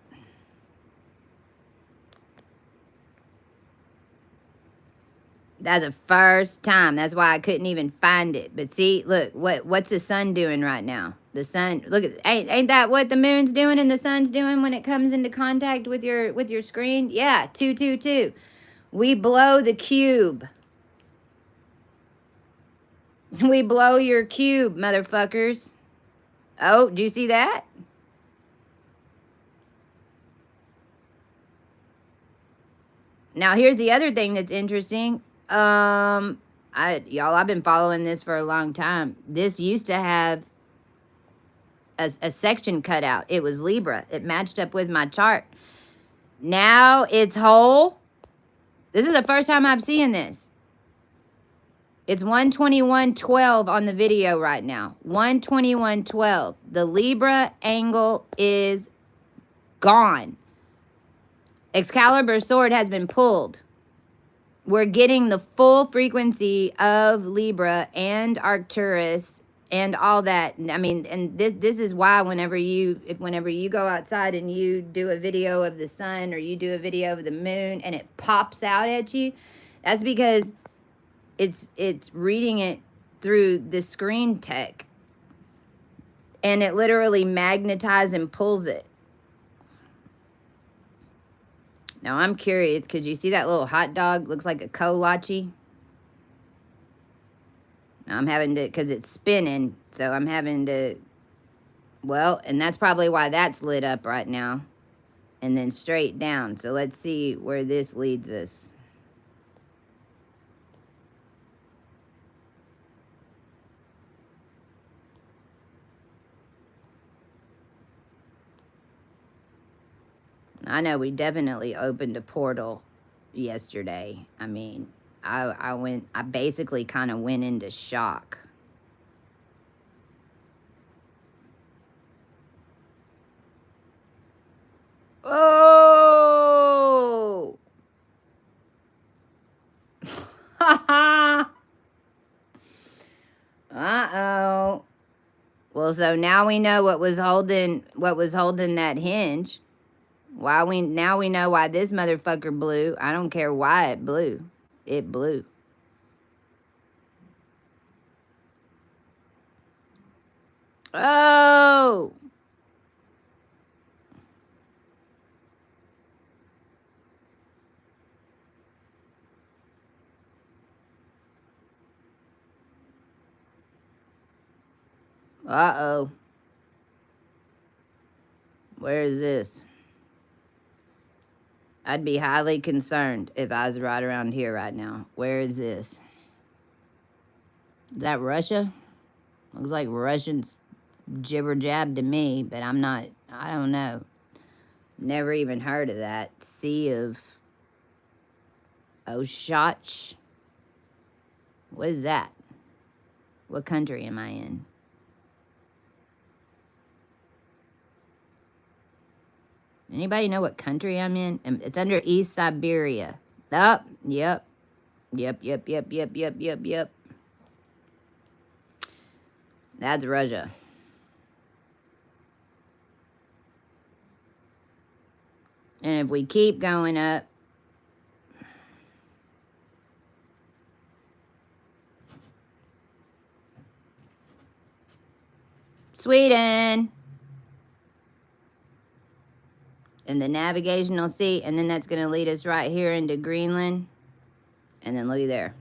That's the first time. That's why I couldn't even find it. But see, look, what's the sun doing right now? The sun, look at, ain't that what the moon's doing and the sun's doing when it comes into contact with your screen? Yeah, 222. We blow the cube. We blow your cube, motherfuckers. Oh, do you see that? Now here's the other thing that's interesting. Y'all, I've been following this for a long time. This used to have a section cut out. It was Libra. It matched up with my chart. Now it's whole. This is the first time I've seen this. It's 121.12 on the video right now. 121.12. The Libra angle is gone. Excalibur sword has been pulled. We're getting the full frequency of Libra and Arcturus and all that. I mean, and this is why whenever you go outside and you do a video of the sun or you do a video of the moon and it pops out at you, that's because it's reading it through the screen tech, and it literally magnetizes and pulls it. Now I'm curious, could you see that little hot dog? Looks like a kolache. Now I'm having to, because it's spinning, so I'm having to, well, and that's probably why that's lit up right now. And then straight down. So let's see where this leads us. I know we definitely opened a portal yesterday. I mean, I basically kind of went into shock. Oh! Uh-oh. Well, so now we know what was holding that hinge. Now we know why this motherfucker blew. I don't care why it blew. It blew. Oh! Uh-oh. Where is this? I'd be highly concerned if I was right around here right now. Where is this? Is that Russia? Looks like Russians jibber jab to me, but I don't know. Never even heard of that. Sea of Oshach. What is that? What country am I in? Anybody know what country I'm in? It's under East Siberia. Oh, yep. Yep. That's Russia. And if we keep going up, Sweden. And the navigational seat, and then that's going to lead us right here into Greenland. And then looky there.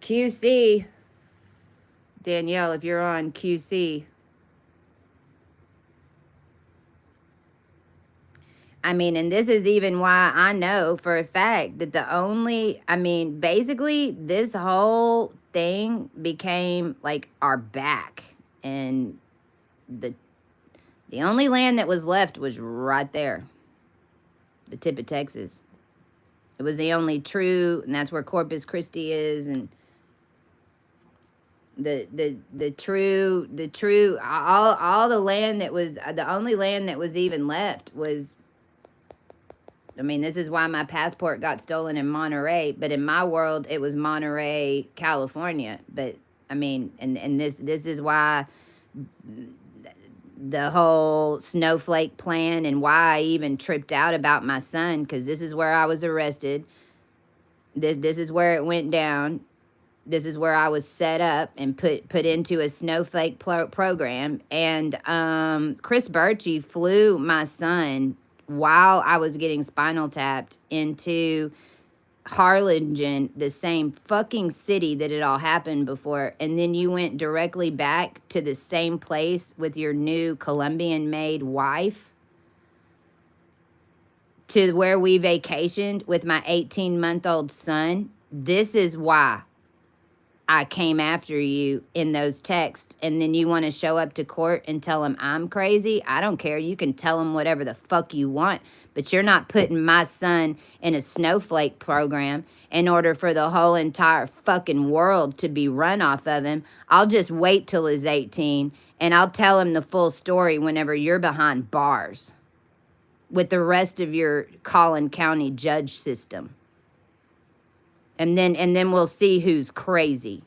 QC. Danielle, if you're on QC. I mean, and this is even why I know for a fact that basically this whole thing became like our back. And the only land that was left was right there. The tip of Texas. It was the only true, and that's where Corpus Christi is, and the true all the land that was the only land that was even left was, I mean, this is why my passport got stolen in Monterey, but in my world it was Monterey, California. But I mean, and this is why the whole snowflake plan and why I even tripped out about my son, because this is where I was arrested. This is where it went down. This is where I was set up and put into a snowflake program. And Chris Birchie flew my son while I was getting spinal tapped into Harlingen, the same fucking city that it all happened before. And then you went directly back to the same place with your new Colombian-made wife to where we vacationed with my 18-month-old son. This is why I came after you in those texts. And then you want to show up to court and tell them I'm crazy? I don't care. You can tell them whatever the fuck you want, but you're not putting my son in a snowflake program in order for the whole entire fucking world to be run off of him. I'll just wait till he's 18 and I'll tell him the full story whenever you're behind bars with the rest of your Collin County judge system. And then we'll see who's crazy.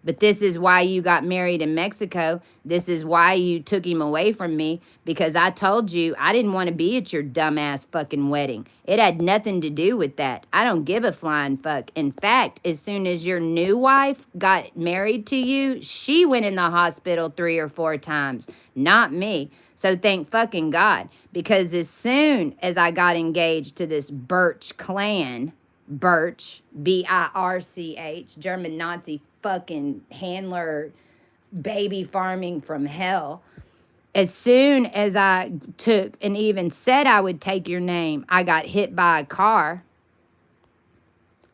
But this is why you got married in Mexico. This is why you took him away from me, because I told you I didn't want to be at your dumbass fucking wedding. It had nothing to do with that. I don't give a flying fuck. In fact, as soon as your new wife got married to you, she went in the hospital 3 or 4 times, not me. So thank fucking God, because as soon as I got engaged to this Birch clan, Birch, B-I-R-C-H, German Nazi fucking handler, baby farming from hell. As soon as I took and even said I would take your name, I got hit by a car.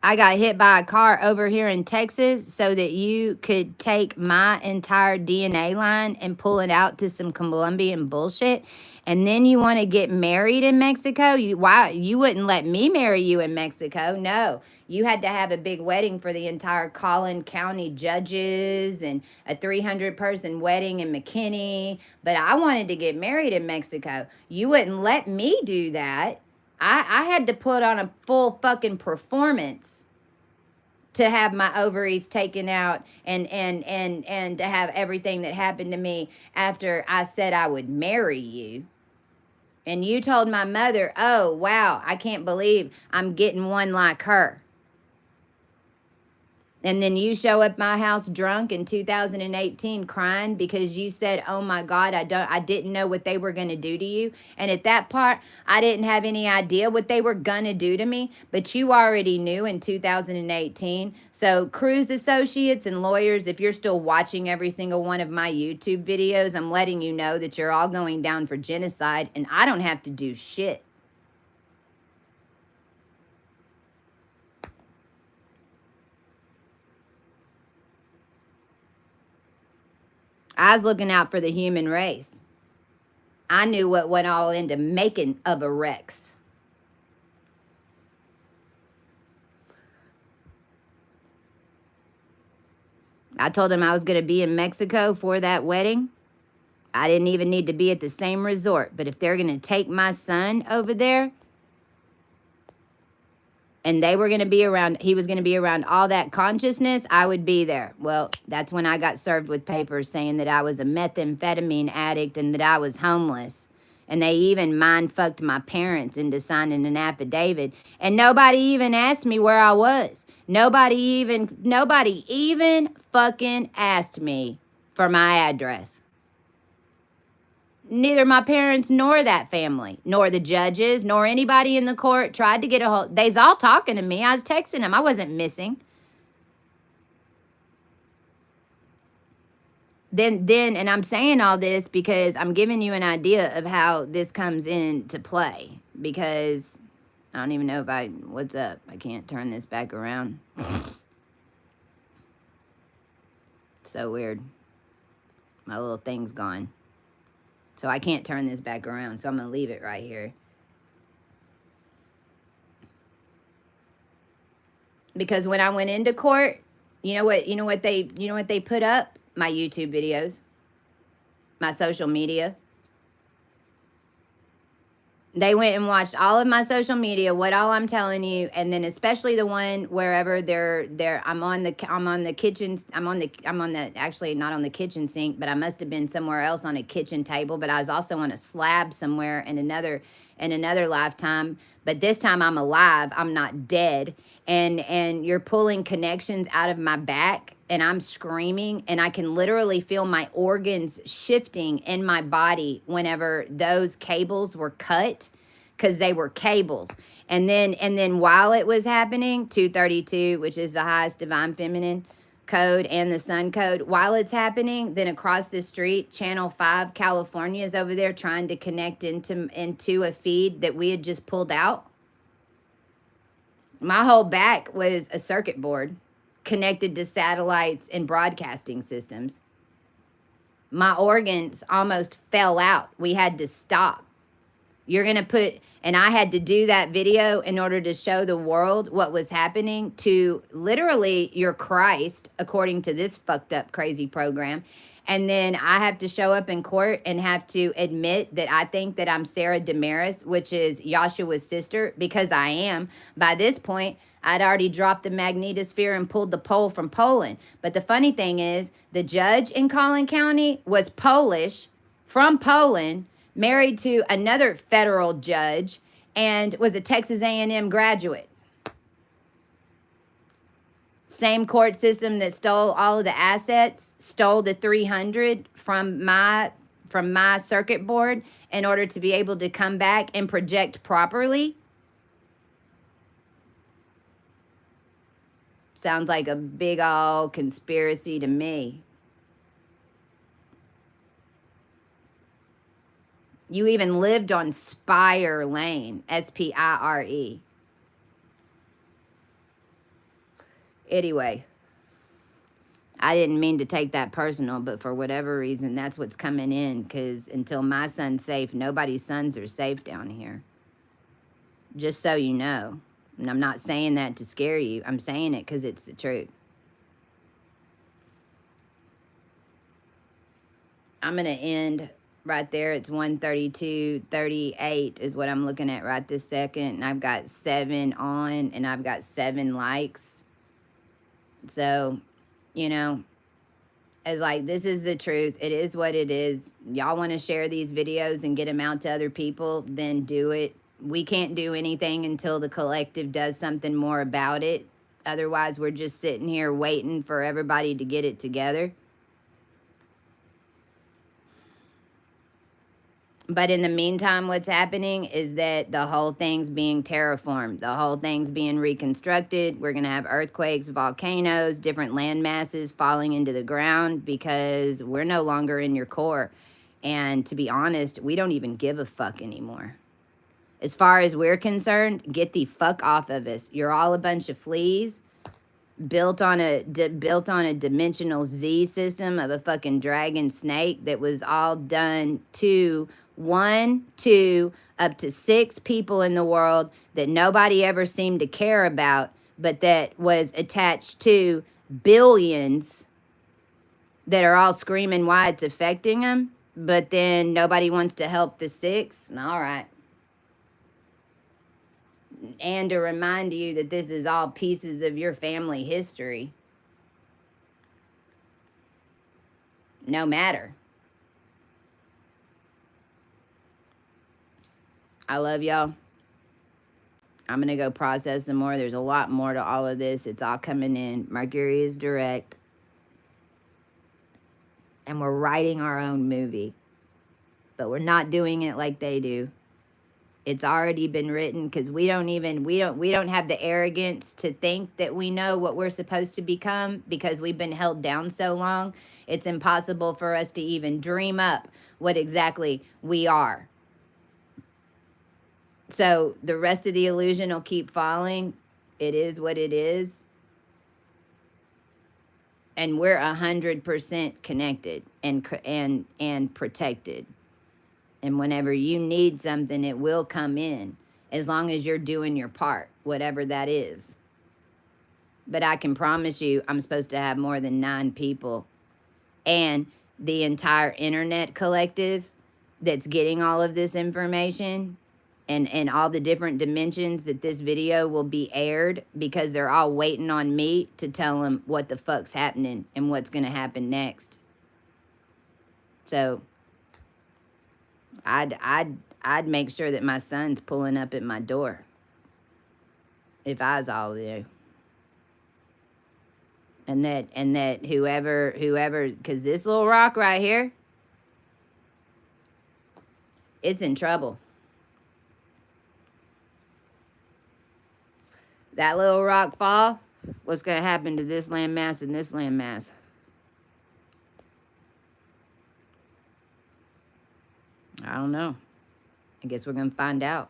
I got hit by a car over here in Texas so that you could take my entire DNA line and pull it out to some Colombian bullshit. And then you want to get married in Mexico? Why you wouldn't let me marry you in Mexico? No. You had to have a big wedding for the entire Collin County judges and a 300-person wedding in McKinney. But I wanted to get married in Mexico. You wouldn't let me do that. I had to put on a full fucking performance to have my ovaries taken out and to have everything that happened to me after I said I would marry you. And you told my mother, oh, wow, I can't believe I'm getting one like her. And then you show up my house drunk in 2018 crying because you said, oh my God, I didn't know what they were going to do to you. And at that part, I didn't have any idea what they were going to do to me, but you already knew in 2018. So Cruise Associates and lawyers, if you're still watching every single one of my YouTube videos, I'm letting you know that you're all going down for genocide and I don't have to do shit. I was looking out for the human race. I knew what went all into making of a Rex. I told him I was going to be in Mexico for that wedding. I didn't even need to be at the same resort. But if they're going to take my son over there, and they were going to be around, he was going to be around all that consciousness, I would be there. Well, that's when I got served with papers saying that I was a methamphetamine addict and that I was homeless. And they even mind fucked my parents into signing an affidavit. And nobody even asked me where I was. Nobody even fucking asked me for my address. Neither my parents nor that family, nor the judges, nor anybody in the court tried to get a hold. They's all talking to me. I was texting them. I wasn't missing. Then and I'm saying all this because I'm giving you an idea of how this comes into play, because I don't even know if what's up. I can't turn this back around. So weird. My little thing's gone. So I can't turn this back around. So I'm going to leave it right here. Because when I went into court, you know what they put up? My YouTube videos, my social media. They went and watched all of my social media, what all I'm telling you, and then especially the one wherever I'm on the kitchen, actually not on the kitchen sink, but I must have been somewhere else on a kitchen table, but I was also on a slab somewhere in another lifetime. But this time I'm alive, I'm not dead. And you're pulling connections out of my back, and I'm screaming, and I can literally feel my organs shifting in my body whenever those cables were cut, because they were cables. And then while it was happening, 232, which is the highest divine feminine code and the sun code, while it's happening, then across the street, channel 5 California is over there trying to connect into a feed that we had just pulled out. My whole back was a circuit board connected to satellites and broadcasting systems. My organs almost fell out. We had to stop. And I had to do that video in order to show the world what was happening to literally your Christ, according to this fucked up crazy program. And then I have to show up in court and have to admit that I think that I'm Sarah Damaris, which is Yahshua's sister, because I am. By this point, I'd already dropped the magnetosphere and pulled the pole from Poland. But the funny thing is, the judge in Collin County was Polish, from Poland, married to another federal judge, and was a Texas A&M graduate. Same court system that stole all of the assets, stole the 300 from my circuit board in order to be able to come back and project properly. Sounds like a big old conspiracy to me. You even lived on Spire Lane, Spire. Anyway, I didn't mean to take that personal, but for whatever reason, that's what's coming in, because until my son's safe, nobody's sons are safe down here. Just so you know. And I'm not saying that to scare you. I'm saying it because it's the truth. I'm going to end right there. It's 1:32:38 is what I'm looking at right this second. And I've got 7 on, and I've got 7 likes. So, it's like, this is the truth. It is what it is. Y'all want to share these videos and get them out to other people, then do it. We can't do anything until the collective does something more about it. Otherwise, we're just sitting here waiting for everybody to get it together. But in the meantime, what's happening is that the whole thing's being terraformed. The whole thing's being reconstructed. We're going to have earthquakes, volcanoes, different land masses falling into the ground, because we're no longer in your core. And to be honest, we don't even give a fuck anymore. As far as we're concerned, get the fuck off of us. You're all a bunch of fleas built on a dimensional Z system of a fucking dragon snake that was all done to 1, 2, up to 6 people in the world that nobody ever seemed to care about, but that was attached to billions that are all screaming why it's affecting them, but then nobody wants to help the 6. All right. And to remind you that this is all pieces of your family history. No matter. I love y'all. I'm going to go process some more. There's a lot more to all of this. It's all coming in. Mercury is direct. And we're writing our own movie. But we're not doing it like they do. It's already been written because we don't have the arrogance to think that we know what we're supposed to become because we've been held down so long. It's impossible for us to even dream up what exactly we are. So the rest of the illusion will keep falling. It is what it is. And we're 100% connected and protected. And whenever you need something, it will come in as long as you're doing your part, whatever that is. But I can promise you, I'm supposed to have more than 9 people and the entire internet collective that's getting all of this information and all the different dimensions that this video will be aired because they're all waiting on me to tell them what the fuck's happening and what's going to happen next. So I'd make sure that my son's pulling up at my door if I was all you. And that whoever, because this little rock right here, it's in trouble. That little rock fall, what's going to happen to this landmass and this landmass? I don't know. I guess we're going to find out.